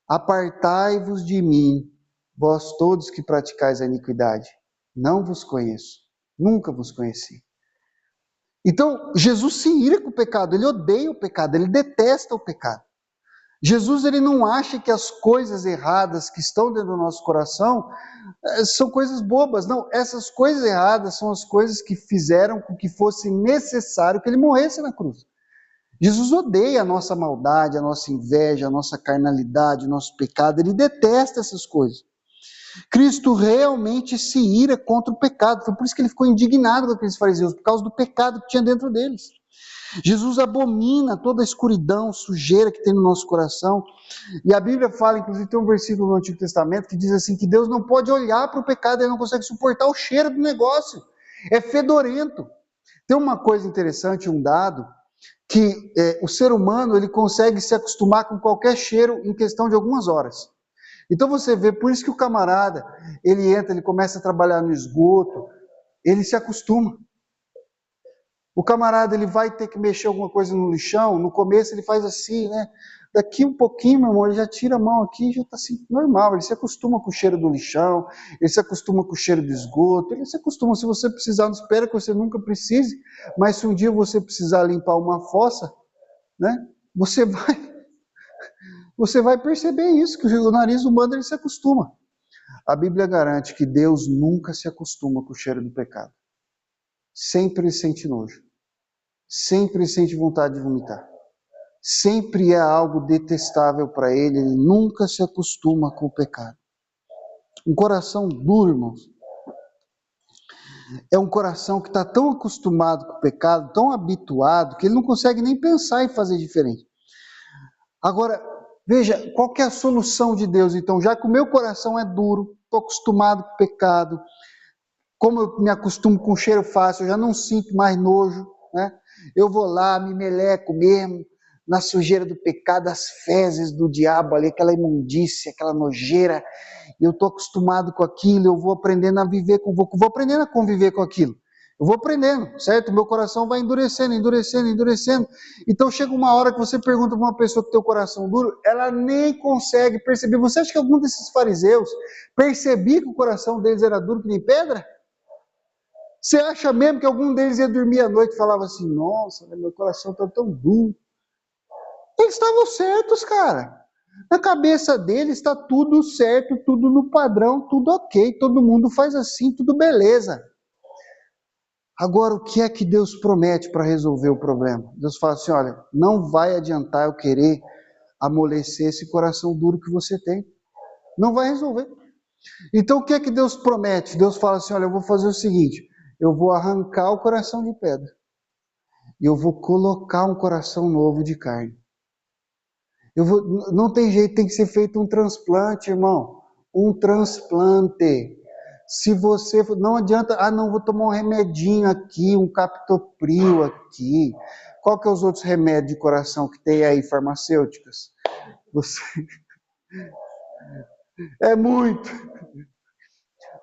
apartai-vos de mim, vós todos que praticais a iniquidade, não vos conheço, nunca vos conheci. Então, Jesus se ira com o pecado, ele odeia o pecado, ele detesta o pecado. Jesus, ele não acha que as coisas erradas que estão dentro do nosso coração são coisas bobas. Não, essas coisas erradas são as coisas que fizeram com que fosse necessário que ele morresse na cruz. Jesus odeia a nossa maldade, a nossa inveja, a nossa carnalidade, o nosso pecado. Ele detesta essas coisas. Cristo realmente se ira contra o pecado. Foi por isso que ele ficou indignado com aqueles fariseus, por causa do pecado que tinha dentro deles. Jesus abomina toda a escuridão, sujeira que tem no nosso coração. E a Bíblia fala, inclusive tem um versículo no Antigo Testamento que diz assim, que Deus não pode olhar para o pecado, ele não consegue suportar o cheiro do negócio. É fedorento. Tem uma coisa interessante, um dado, que o ser humano ele consegue se acostumar com qualquer cheiro em questão de algumas horas. Então você vê, por isso que o camarada, ele entra, ele começa a trabalhar no esgoto, ele se acostuma. O camarada, ele vai ter que mexer alguma coisa no lixão, no começo ele faz assim, né? Daqui um pouquinho, meu amor, ele já tira a mão aqui e já está assim, normal. Ele se acostuma com o cheiro do lixão, ele se acostuma com o cheiro do esgoto, ele se acostuma. Se você precisar, não espera que você nunca precise, mas se um dia você precisar limpar uma fossa, né? Você vai perceber isso, que o nariz humano ele se acostuma. A Bíblia garante que Deus nunca se acostuma com o cheiro do pecado. Sempre ele sente nojo. Sempre sente vontade de vomitar. Sempre é algo detestável para ele, ele nunca se acostuma com o pecado. Um coração duro, irmãos, é um coração que está tão acostumado com o pecado, tão habituado, que ele não consegue nem pensar em fazer diferente. Agora, veja, qual que é a solução de Deus? Então, já que o meu coração é duro, estou acostumado com o pecado, como eu me acostumo com o cheiro fácil, eu já não sinto mais nojo, né? Eu vou lá, me meleco mesmo, na sujeira do pecado, as fezes do diabo ali, aquela imundícia, aquela nojeira, eu estou acostumado com aquilo, eu vou aprendendo a viver, vou aprendendo a conviver com aquilo. Eu vou aprendendo, certo? Meu coração vai endurecendo, endurecendo, endurecendo. Então chega uma hora que você pergunta para uma pessoa que tem o coração duro, ela nem consegue perceber. Você acha que algum desses fariseus percebia que o coração deles era duro que nem pedra? Você acha mesmo que algum deles ia dormir à noite e falava assim, nossa, meu coração está tão duro. Eles estavam certos, cara. Na cabeça deles está tudo certo, tudo no padrão, tudo ok, todo mundo faz assim, tudo beleza. Agora, o que é que Deus promete para resolver o problema? Deus fala assim, olha, não vai adiantar eu querer amolecer esse coração duro que você tem. Não vai resolver. Então, o que é que Deus promete? Deus fala assim, olha, eu vou fazer o seguinte, eu vou arrancar o coração de pedra e eu vou colocar um coração novo de carne. Não tem jeito, tem que ser feito um transplante, irmão. Um transplante. Se você, não adianta, não, vou tomar um remedinho aqui, um captopril aqui. Qual que é os outros remédios de coração que tem aí, farmacêuticas? Você... É muito.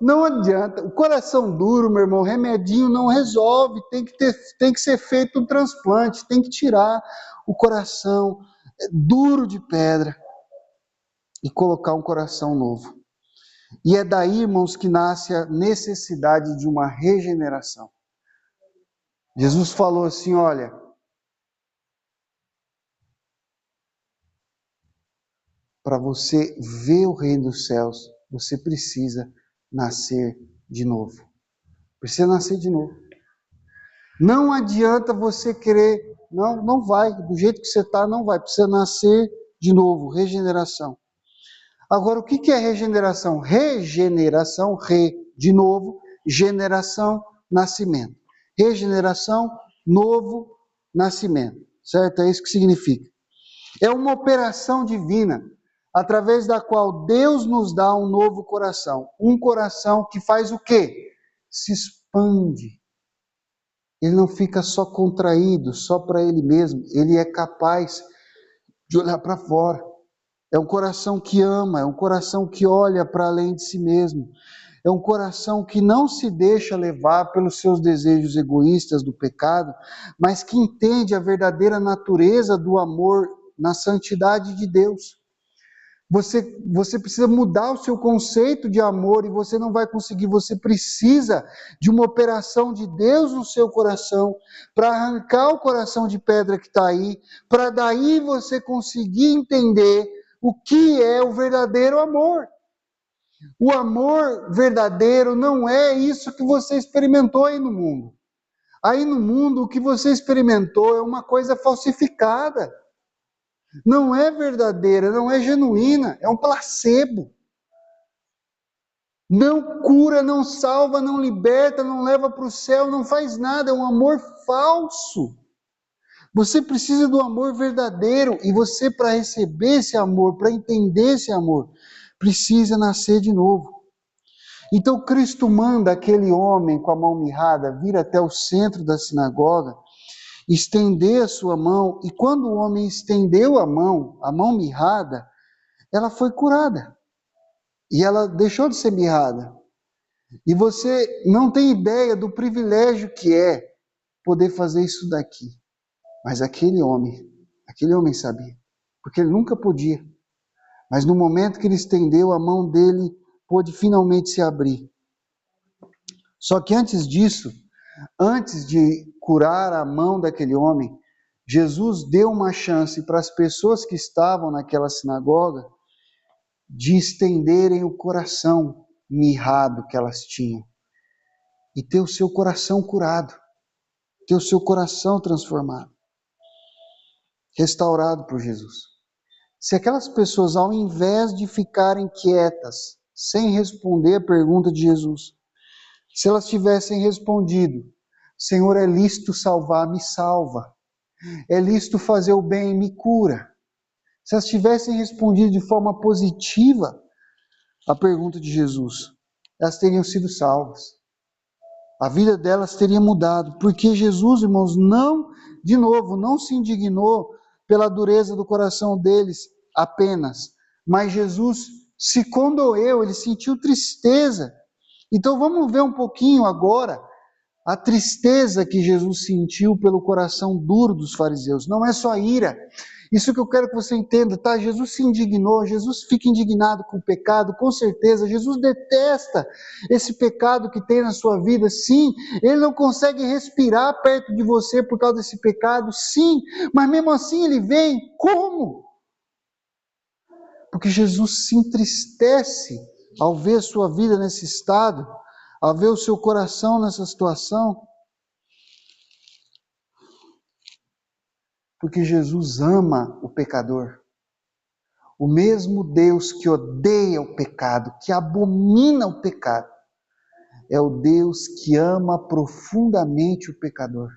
Não adianta. O coração duro, meu irmão, remedinho não resolve. Tem que ser feito um transplante, tem que tirar o coração duro de pedra e colocar um coração novo. E é daí, irmãos, que nasce a necessidade de uma regeneração. Jesus falou assim, olha, para você ver o reino dos céus, você precisa nascer de novo. Precisa nascer de novo. Não adianta você querer, não vai, do jeito que você está, não vai. Precisa nascer de novo, regeneração. Agora, o que é regeneração? Regeneração, de novo, generação, nascimento. Regeneração, novo nascimento. Certo? É isso que significa. É uma operação divina, através da qual Deus nos dá um novo coração. Um coração que faz o quê? Se expande. Ele não fica só contraído, só para ele mesmo. Ele é capaz de olhar para fora. É um coração que ama, é um coração que olha para além de si mesmo. É um coração que não se deixa levar pelos seus desejos egoístas do pecado, mas que entende a verdadeira natureza do amor na santidade de Deus. Você precisa mudar o seu conceito de amor e você não vai conseguir. Você precisa de uma operação de Deus no seu coração para arrancar o coração de pedra que está aí, para daí você conseguir entender o que é o verdadeiro amor. O amor verdadeiro não é isso que você experimentou aí no mundo. Aí no mundo o que você experimentou é uma coisa falsificada. Não é verdadeira, não é genuína, é um placebo. Não cura, não salva, não liberta, não leva para o céu, não faz nada, é um amor falso. Você precisa do amor verdadeiro e você, para receber esse amor, para entender esse amor, precisa nascer de novo. Então Cristo manda aquele homem com a mão mirrada vir até o centro da sinagoga, estender a sua mão, e quando o homem estendeu a mão mirrada, ela foi curada. E ela deixou de ser mirrada. E você não tem ideia do privilégio que é poder fazer isso daqui. Mas aquele homem sabia, porque ele nunca podia. Mas no momento que ele estendeu, a mão dele pôde finalmente se abrir. Só que antes disso, antes de curar a mão daquele homem, Jesus deu uma chance para as pessoas que estavam naquela sinagoga de estenderem o coração mirrado que elas tinham e ter o seu coração curado, ter o seu coração transformado, restaurado por Jesus. Se aquelas pessoas, ao invés de ficarem quietas, sem responder a pergunta de Jesus, se elas tivessem respondido: Senhor, é lícito salvar, me salva. É lícito fazer o bem, me cura. Se elas tivessem respondido de forma positiva a pergunta de Jesus, elas teriam sido salvas. A vida delas teria mudado, porque Jesus, irmãos, não se indignou pela dureza do coração deles apenas, mas Jesus se condoeu, ele sentiu tristeza. Então vamos ver um pouquinho agora a tristeza que Jesus sentiu pelo coração duro dos fariseus. Não é só ira. Isso que eu quero que você entenda, tá? Jesus se indignou, Jesus fica indignado com o pecado, com certeza. Jesus detesta esse pecado que tem na sua vida, sim. Ele não consegue respirar perto de você por causa desse pecado, sim. Mas mesmo assim ele vem. Como? Porque Jesus se entristece ao ver sua vida nesse estado, ao ver o seu coração nessa situação. Porque Jesus ama o pecador. O mesmo Deus que odeia o pecado, que abomina o pecado, é o Deus que ama profundamente o pecador.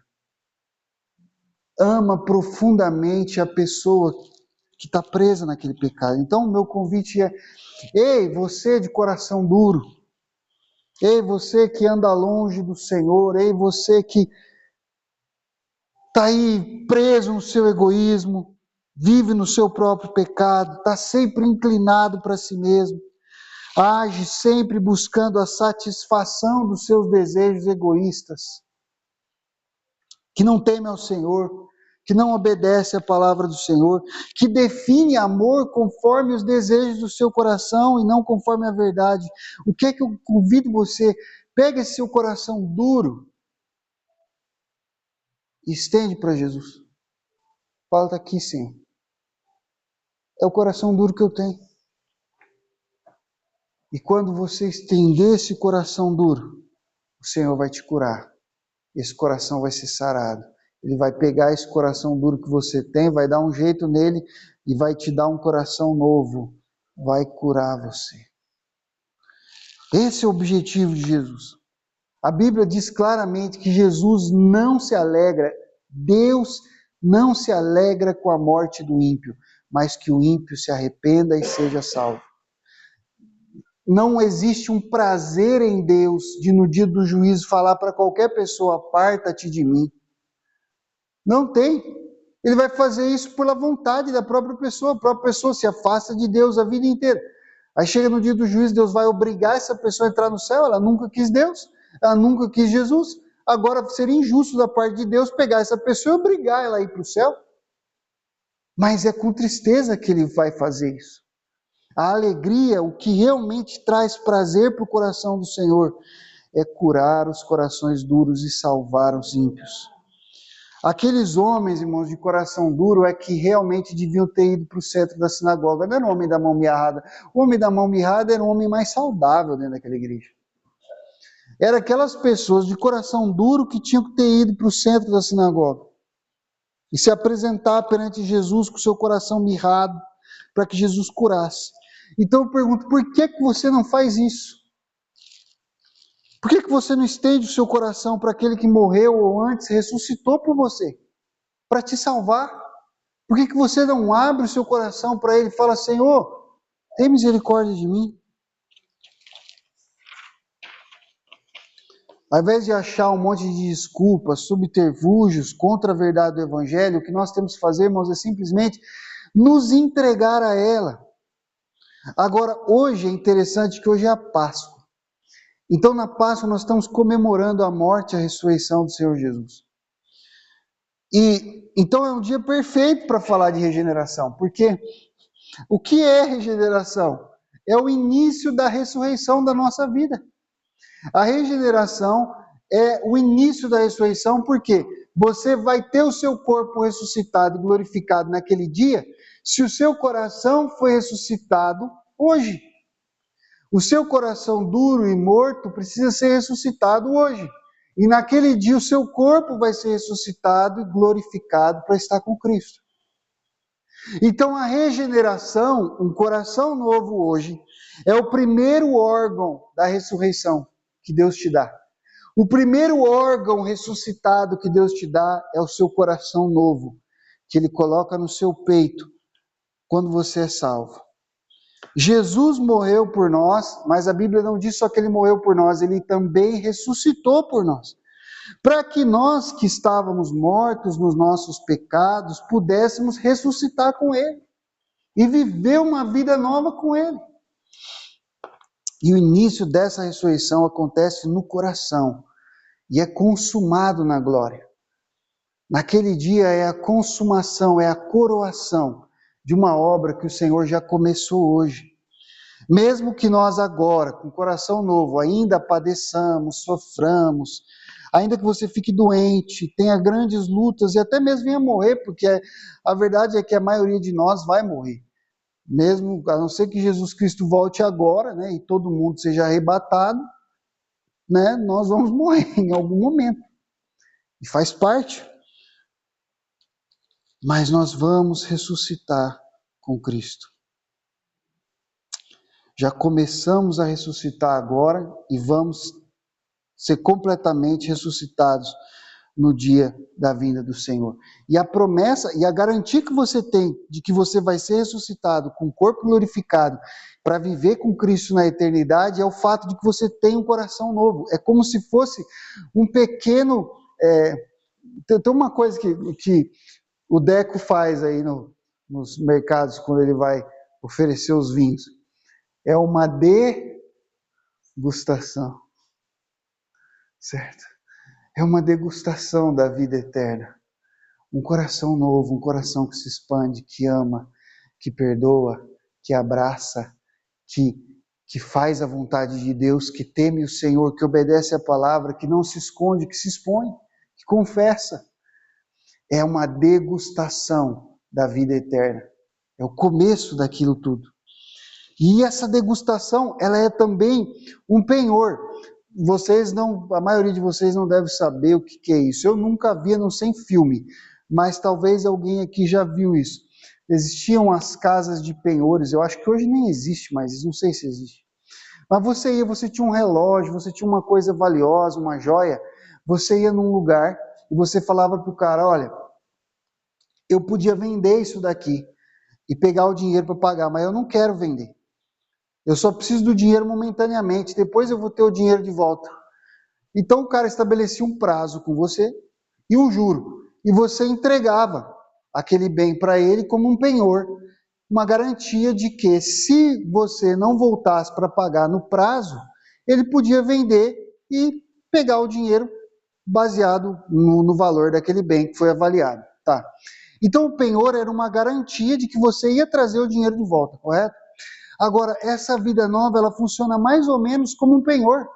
Ama profundamente a pessoa que está presa naquele pecado. Então, o meu convite é: ei, você de coração duro, ei, você que anda longe do Senhor, ei, você que está aí preso no seu egoísmo, vive no seu próprio pecado, está sempre inclinado para si mesmo, age sempre buscando a satisfação dos seus desejos egoístas, que não teme ao Senhor, que não obedece à palavra do Senhor, que define amor conforme os desejos do seu coração e não conforme a verdade. O que é que eu convido você? Pega esse seu coração duro e estende para Jesus. Fala, está aqui, Senhor. É o coração duro que eu tenho. E quando você estender esse coração duro, o Senhor vai te curar. Esse coração vai ser sarado. Ele vai pegar esse coração duro que você tem, vai dar um jeito nele e vai te dar um coração novo. Vai curar você. Esse é o objetivo de Jesus. A Bíblia diz claramente que Jesus não se alegra, Deus não se alegra com a morte do ímpio, mas que o ímpio se arrependa e seja salvo. Não existe um prazer em Deus de no dia do juízo falar para qualquer pessoa, aparta-te de mim. Não tem. Ele vai fazer isso pela vontade da própria pessoa. A própria pessoa se afasta de Deus a vida inteira. Aí chega no dia do juízo, Deus vai obrigar essa pessoa a entrar no céu. Ela nunca quis Deus, ela nunca quis Jesus. Agora seria injusto da parte de Deus pegar essa pessoa e obrigar ela a ir para o céu. Mas é com tristeza que ele vai fazer isso. A alegria, o que realmente traz prazer para o coração do Senhor, é curar os corações duros e salvar os ímpios. Aqueles homens, irmãos, de coração duro é que realmente deviam ter ido para o centro da sinagoga. Não era o homem da mão mirrada. O homem da mão mirrada era um homem mais saudável dentro daquela igreja. Era aquelas pessoas de coração duro que tinham que ter ido para o centro da sinagoga e se apresentar perante Jesus com o seu coração mirrado para que Jesus curasse. Então eu pergunto, por que você não faz isso? Por que você não estende o seu coração para aquele que morreu ou antes ressuscitou por você, para te salvar? Por que você não abre o seu coração para ele e fala, Senhor, tem misericórdia de mim? Ao invés de achar um monte de desculpas, subterfúgios contra a verdade do Evangelho, o que nós temos que fazer, irmãos, é simplesmente nos entregar a ela. Agora, hoje é interessante que hoje é a Páscoa. Então, na Páscoa, nós estamos comemorando a morte e a ressurreição do Senhor Jesus. E então é um dia perfeito para falar de regeneração, porque o que é regeneração? É o início da ressurreição da nossa vida. A regeneração é o início da ressurreição, porque você vai ter o seu corpo ressuscitado e glorificado naquele dia, se o seu coração foi ressuscitado hoje. O seu coração duro e morto precisa ser ressuscitado hoje. E naquele dia o seu corpo vai ser ressuscitado e glorificado para estar com Cristo. Então a regeneração, um coração novo hoje, é o primeiro órgão da ressurreição que Deus te dá. O primeiro órgão ressuscitado que Deus te dá é o seu coração novo, que Ele coloca no seu peito quando você é salvo. Jesus morreu por nós, mas a Bíblia não diz só que Ele morreu por nós, Ele também ressuscitou por nós. Para que nós que estávamos mortos nos nossos pecados, pudéssemos ressuscitar com Ele e viver uma vida nova com Ele. E o início dessa ressurreição acontece no coração e é consumado na glória. Naquele dia é a consumação, é a coroação de uma obra que o Senhor já começou hoje. Mesmo que nós agora, com coração novo, ainda padeçamos, soframos, ainda que você fique doente, tenha grandes lutas e até mesmo venha morrer, porque a verdade é que a maioria de nós vai morrer. Mesmo, a não ser que Jesus Cristo volte agora, né, e todo mundo seja arrebatado, né, nós vamos morrer em algum momento. E faz parte. Mas nós vamos ressuscitar com Cristo. Já começamos a ressuscitar agora e vamos ser completamente ressuscitados no dia da vinda do Senhor. E a promessa e a garantia que você tem de que você vai ser ressuscitado com o corpo glorificado para viver com Cristo na eternidade é o fato de que você tem um coração novo. É como se fosse um pequeno... Tem uma coisa que o Deco faz aí nos mercados quando ele vai oferecer os vinhos. É uma degustação. Certo? É uma degustação da vida eterna. Um coração novo, um coração que se expande, que ama, que perdoa, que abraça, que faz a vontade de Deus, que teme o Senhor, que obedece a palavra, que não se esconde, que se expõe, que confessa. É uma degustação da vida eterna. É o começo daquilo tudo. E essa degustação, ela é também um penhor. a maioria de vocês não deve saber o que é isso. Eu nunca vi, a não ser em filme, mas talvez alguém aqui já viu isso. Existiam as casas de penhores, eu acho que hoje nem existe mais, não sei se existe. Mas você tinha um relógio, você tinha uma coisa valiosa, uma joia, você ia num lugar e você falava para o cara, olha, eu podia vender isso daqui e pegar o dinheiro para pagar, mas eu não quero vender. Eu só preciso do dinheiro momentaneamente, depois eu vou ter o dinheiro de volta. Então o cara estabelecia um prazo com você e um juro, e você entregava aquele bem para ele como um penhor, uma garantia de que se você não voltasse para pagar no prazo, ele podia vender e pegar o dinheiro baseado no valor daquele bem que foi avaliado. Tá? Então o penhor era uma garantia de que você ia trazer o dinheiro de volta, correto? Agora, essa vida nova, ela funciona mais ou menos como um penhor.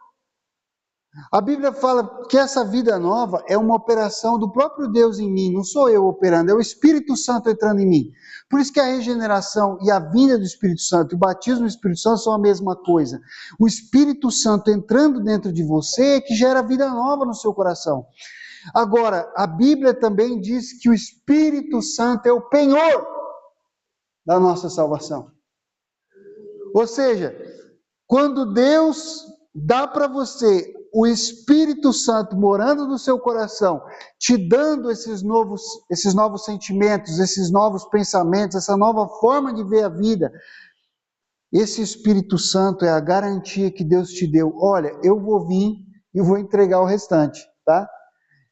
A Bíblia fala que essa vida nova é uma operação do próprio Deus em mim, não sou eu operando, é o Espírito Santo entrando em mim. Por isso que a regeneração e a vinda do Espírito Santo e o batismo do Espírito Santo são a mesma coisa. O Espírito Santo entrando dentro de você é que gera vida nova no seu coração. Agora, a Bíblia também diz que o Espírito Santo é o penhor da nossa salvação. Ou seja, quando Deus dá para você o Espírito Santo morando no seu coração, te dando esses novos sentimentos, esses novos pensamentos, essa nova forma de ver a vida, esse Espírito Santo é a garantia que Deus te deu. Olha, eu vou vir e vou entregar o restante, tá?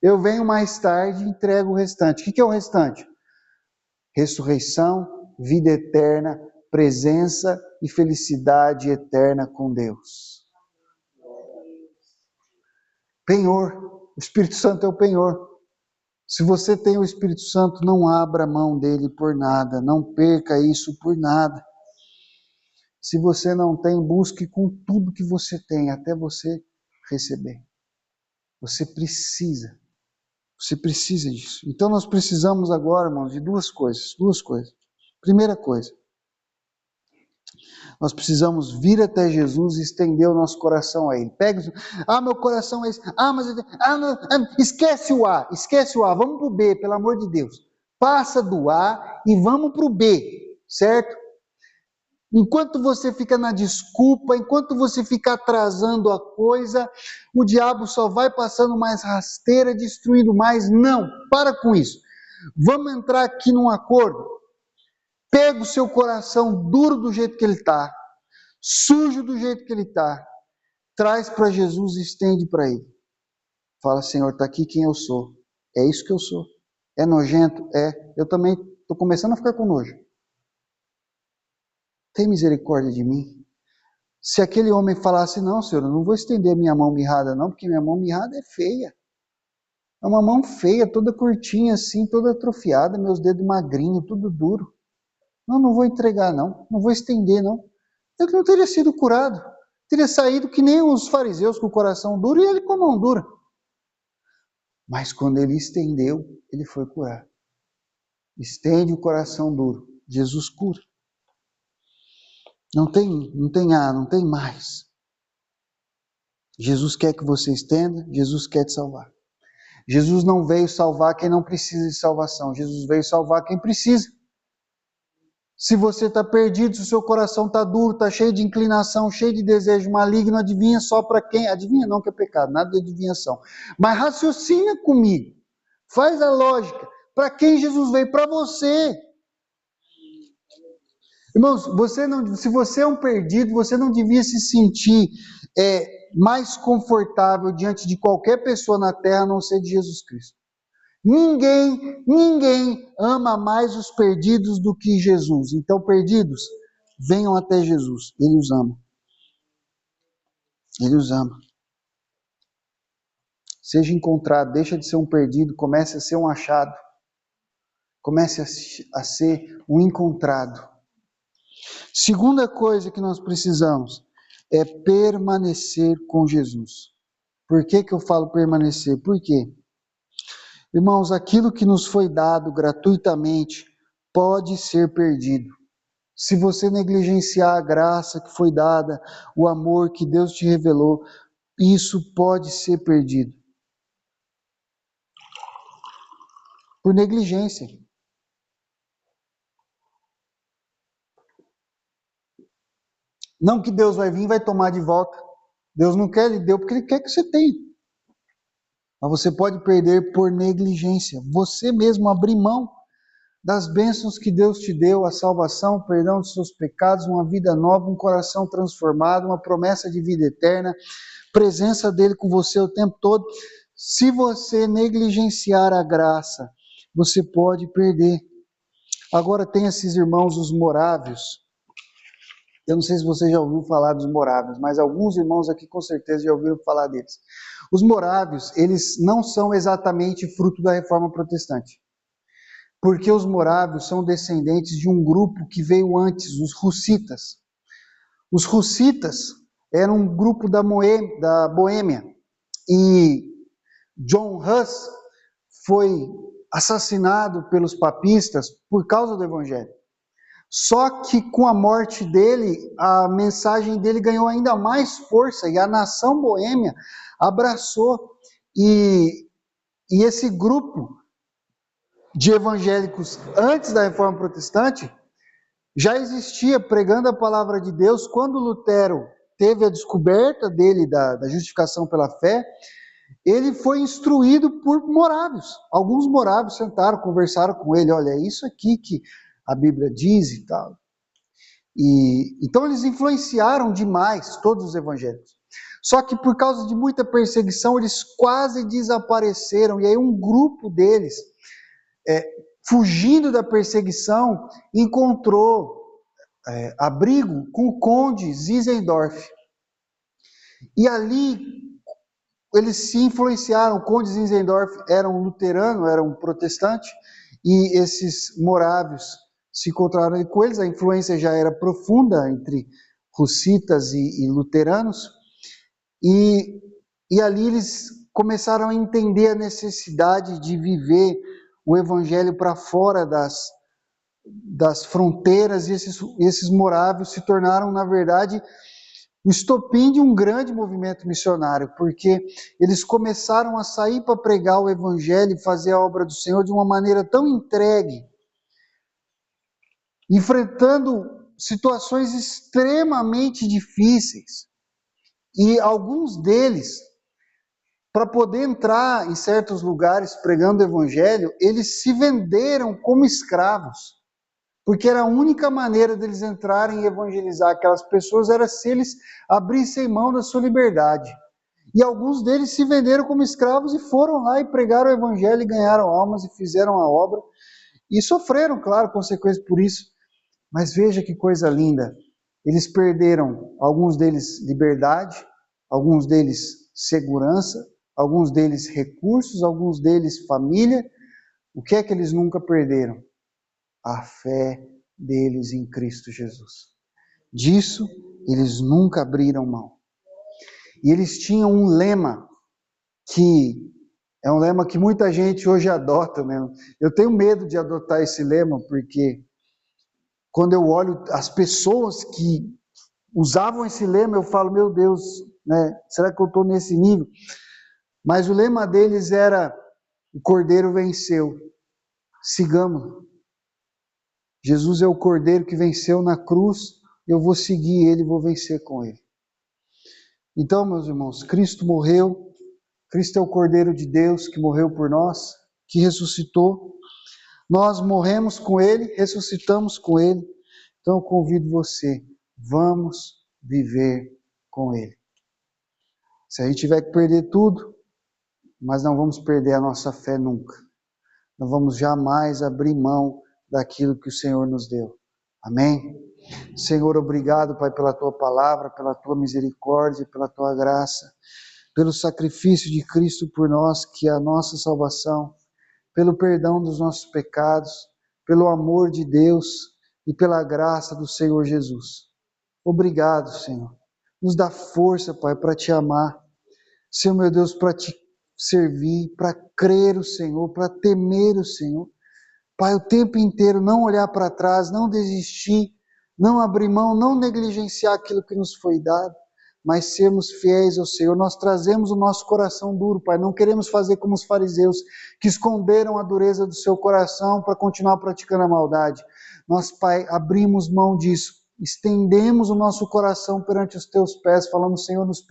Eu venho mais tarde e entrego o restante. O que é o restante? Ressurreição, vida eterna, presença e felicidade eterna com Deus. Penhor, o Espírito Santo é o penhor. Se você tem o Espírito Santo, não abra mão dele por nada, não perca isso por nada. Se você não tem, busque com tudo que você tem, até você receber. Você precisa disso. Então nós precisamos agora, irmãos, de duas coisas. Primeira coisa, nós precisamos vir até Jesus e estender o nosso coração a Ele. Meu coração é esse. Esquece o A, vamos para o B, pelo amor de Deus. Passa do A e vamos para o B, certo? Enquanto você fica na desculpa, enquanto você fica atrasando a coisa, o diabo só vai passando mais rasteira, destruindo mais. Não, para com isso. Vamos entrar aqui num acordo. Pega o seu coração duro do jeito que ele está, sujo do jeito que ele está, traz para Jesus e estende para ele. Fala, Senhor, está aqui quem eu sou. É isso que eu sou. É nojento? É. Eu também estou começando a ficar com nojo. Tem misericórdia de mim? Se aquele homem falasse, não, Senhor, eu não vou estender minha mão mirrada não, porque minha mão mirrada é feia. É uma mão feia, toda curtinha assim, toda atrofiada, meus dedos magrinhos, tudo duro. Não vou entregar não vou estender não. Ele não teria sido curado. Teria saído que nem os fariseus com o coração duro e ele com a mão dura. Mas quando ele estendeu, ele foi curado. Estende o coração duro. Jesus cura. Não tem mais. Jesus quer que você estenda, Jesus quer te salvar. Jesus não veio salvar quem não precisa de salvação. Jesus veio salvar quem precisa. Se você está perdido, se o seu coração está duro, está cheio de inclinação, cheio de desejo maligno, adivinha só para quem? Adivinha não que é pecado, nada de adivinhação. Mas raciocina comigo. Faz a lógica. Para quem Jesus veio? Para você. Irmãos, se você é um perdido, você não devia se sentir mais confortável diante de qualquer pessoa na terra a não ser de Jesus Cristo. Ninguém ama mais os perdidos do que Jesus. Então, perdidos, venham até Jesus. Ele os ama. Ele os ama. Seja encontrado, deixa de ser um perdido, comece a ser um achado. Comece a ser um encontrado. Segunda coisa que nós precisamos é permanecer com Jesus. Por que eu falo permanecer? Por quê? Irmãos, aquilo que nos foi dado gratuitamente pode ser perdido. Se você negligenciar a graça que foi dada, o amor que Deus te revelou, isso pode ser perdido por negligência. Não que Deus vai vir e vai tomar de volta. Deus não quer, Ele deu porque Ele quer que você tenha. Mas você pode perder por negligência. Você mesmo abrir mão das bênçãos que Deus te deu, a salvação, o perdão dos seus pecados, uma vida nova, um coração transformado, uma promessa de vida eterna, presença dele com você o tempo todo. Se você negligenciar a graça, você pode perder. Agora tem esses irmãos, os morávios. Eu não sei se você já ouviu falar dos morávios, mas alguns irmãos aqui com certeza já ouviram falar deles. Os morávios, eles não são exatamente fruto da reforma protestante. Porque os morávios são descendentes de um grupo que veio antes, os russitas. Os russitas eram um grupo da Boêmia. E John Huss foi assassinado pelos papistas por causa do evangelho. Só que com a morte dele, a mensagem dele ganhou ainda mais força e a nação boêmia abraçou. E esse grupo de evangélicos antes da reforma protestante já existia pregando a palavra de Deus. Quando Lutero teve a descoberta dele da justificação pela fé, ele foi instruído por morávios. Alguns morávios sentaram, conversaram com ele, olha, é isso aqui que a Bíblia diz e tal. Então eles influenciaram demais todos os evangélicos. Só que por causa de muita perseguição, eles quase desapareceram. E aí um grupo deles, fugindo da perseguição, encontrou abrigo com o conde Zinzendorf. E ali eles se influenciaram. O conde Zinzendorf era um luterano, era um protestante, e esses morávios se encontraram com eles. A influência já era profunda entre russitas e luteranos, e ali eles começaram a entender a necessidade de viver o evangelho para fora das fronteiras, e esses morávios se tornaram, na verdade, o estopim de um grande movimento missionário, porque eles começaram a sair para pregar o evangelho e fazer a obra do Senhor de uma maneira tão entregue, enfrentando situações extremamente difíceis. E alguns deles, para poder entrar em certos lugares pregando o evangelho, eles se venderam como escravos. Porque era a única maneira deles entrarem e evangelizar aquelas pessoas era se eles abrissem mão da sua liberdade. E alguns deles se venderam como escravos e foram lá e pregaram o evangelho e ganharam almas e fizeram a obra. E sofreram, claro, consequências por isso. Mas veja que coisa linda. Eles perderam, alguns deles, liberdade, alguns deles, segurança, alguns deles, recursos, alguns deles, família. O que é que eles nunca perderam? A fé deles em Cristo Jesus. Disso eles nunca abriram mão. E eles tinham um lema que é um lema que muita gente hoje adota, né? Eu tenho medo de adotar esse lema, porque quando eu olho as pessoas que usavam esse lema, eu falo, meu Deus, né? Será que eu estou nesse nível? Mas o lema deles era: o Cordeiro venceu, sigamos. Jesus é o Cordeiro que venceu na cruz, eu vou seguir ele, vou vencer com ele. Então, meus irmãos, Cristo morreu, Cristo é o Cordeiro de Deus que morreu por nós, que ressuscitou. Nós morremos com ele, ressuscitamos com ele. Então eu convido você, vamos viver com ele. Se a gente tiver que perder tudo, mas não vamos perder a nossa fé nunca. Não vamos jamais abrir mão daquilo que o Senhor nos deu. Amém? Senhor, obrigado, Pai, pela Tua palavra, pela Tua misericórdia, pela Tua graça, pelo sacrifício de Cristo por nós, que é a nossa salvação, pelo perdão dos nossos pecados, pelo amor de Deus e pela graça do Senhor Jesus. Obrigado, Senhor. Nos dá força, Pai, para Te amar. Senhor, meu Deus, para Te servir, para crer o Senhor, para temer o Senhor. Pai, o tempo inteiro não olhar para trás, não desistir, não abrir mão, não negligenciar aquilo que nos foi dado, mas sermos fiéis ao Senhor. Nós trazemos o nosso coração duro, Pai. Não queremos fazer como os fariseus, que esconderam a dureza do seu coração para continuar praticando a maldade. Nós, Pai, abrimos mão disso, estendemos o nosso coração perante os teus pés, falando: Senhor, nos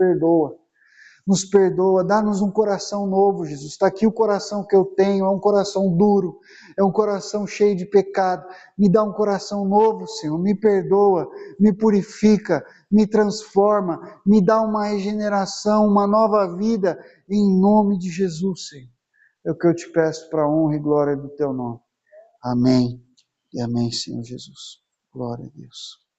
perdoa, dá-nos um coração novo, Jesus. Está aqui o coração que eu tenho, é um coração duro, é um coração cheio de pecado. Me dá um coração novo, Senhor, me perdoa, me purifica, me transforma, me dá uma regeneração, uma nova vida, em nome de Jesus, Senhor. É o que eu te peço para a honra e glória do teu nome. Amém e amém, Senhor Jesus. Glória a Deus.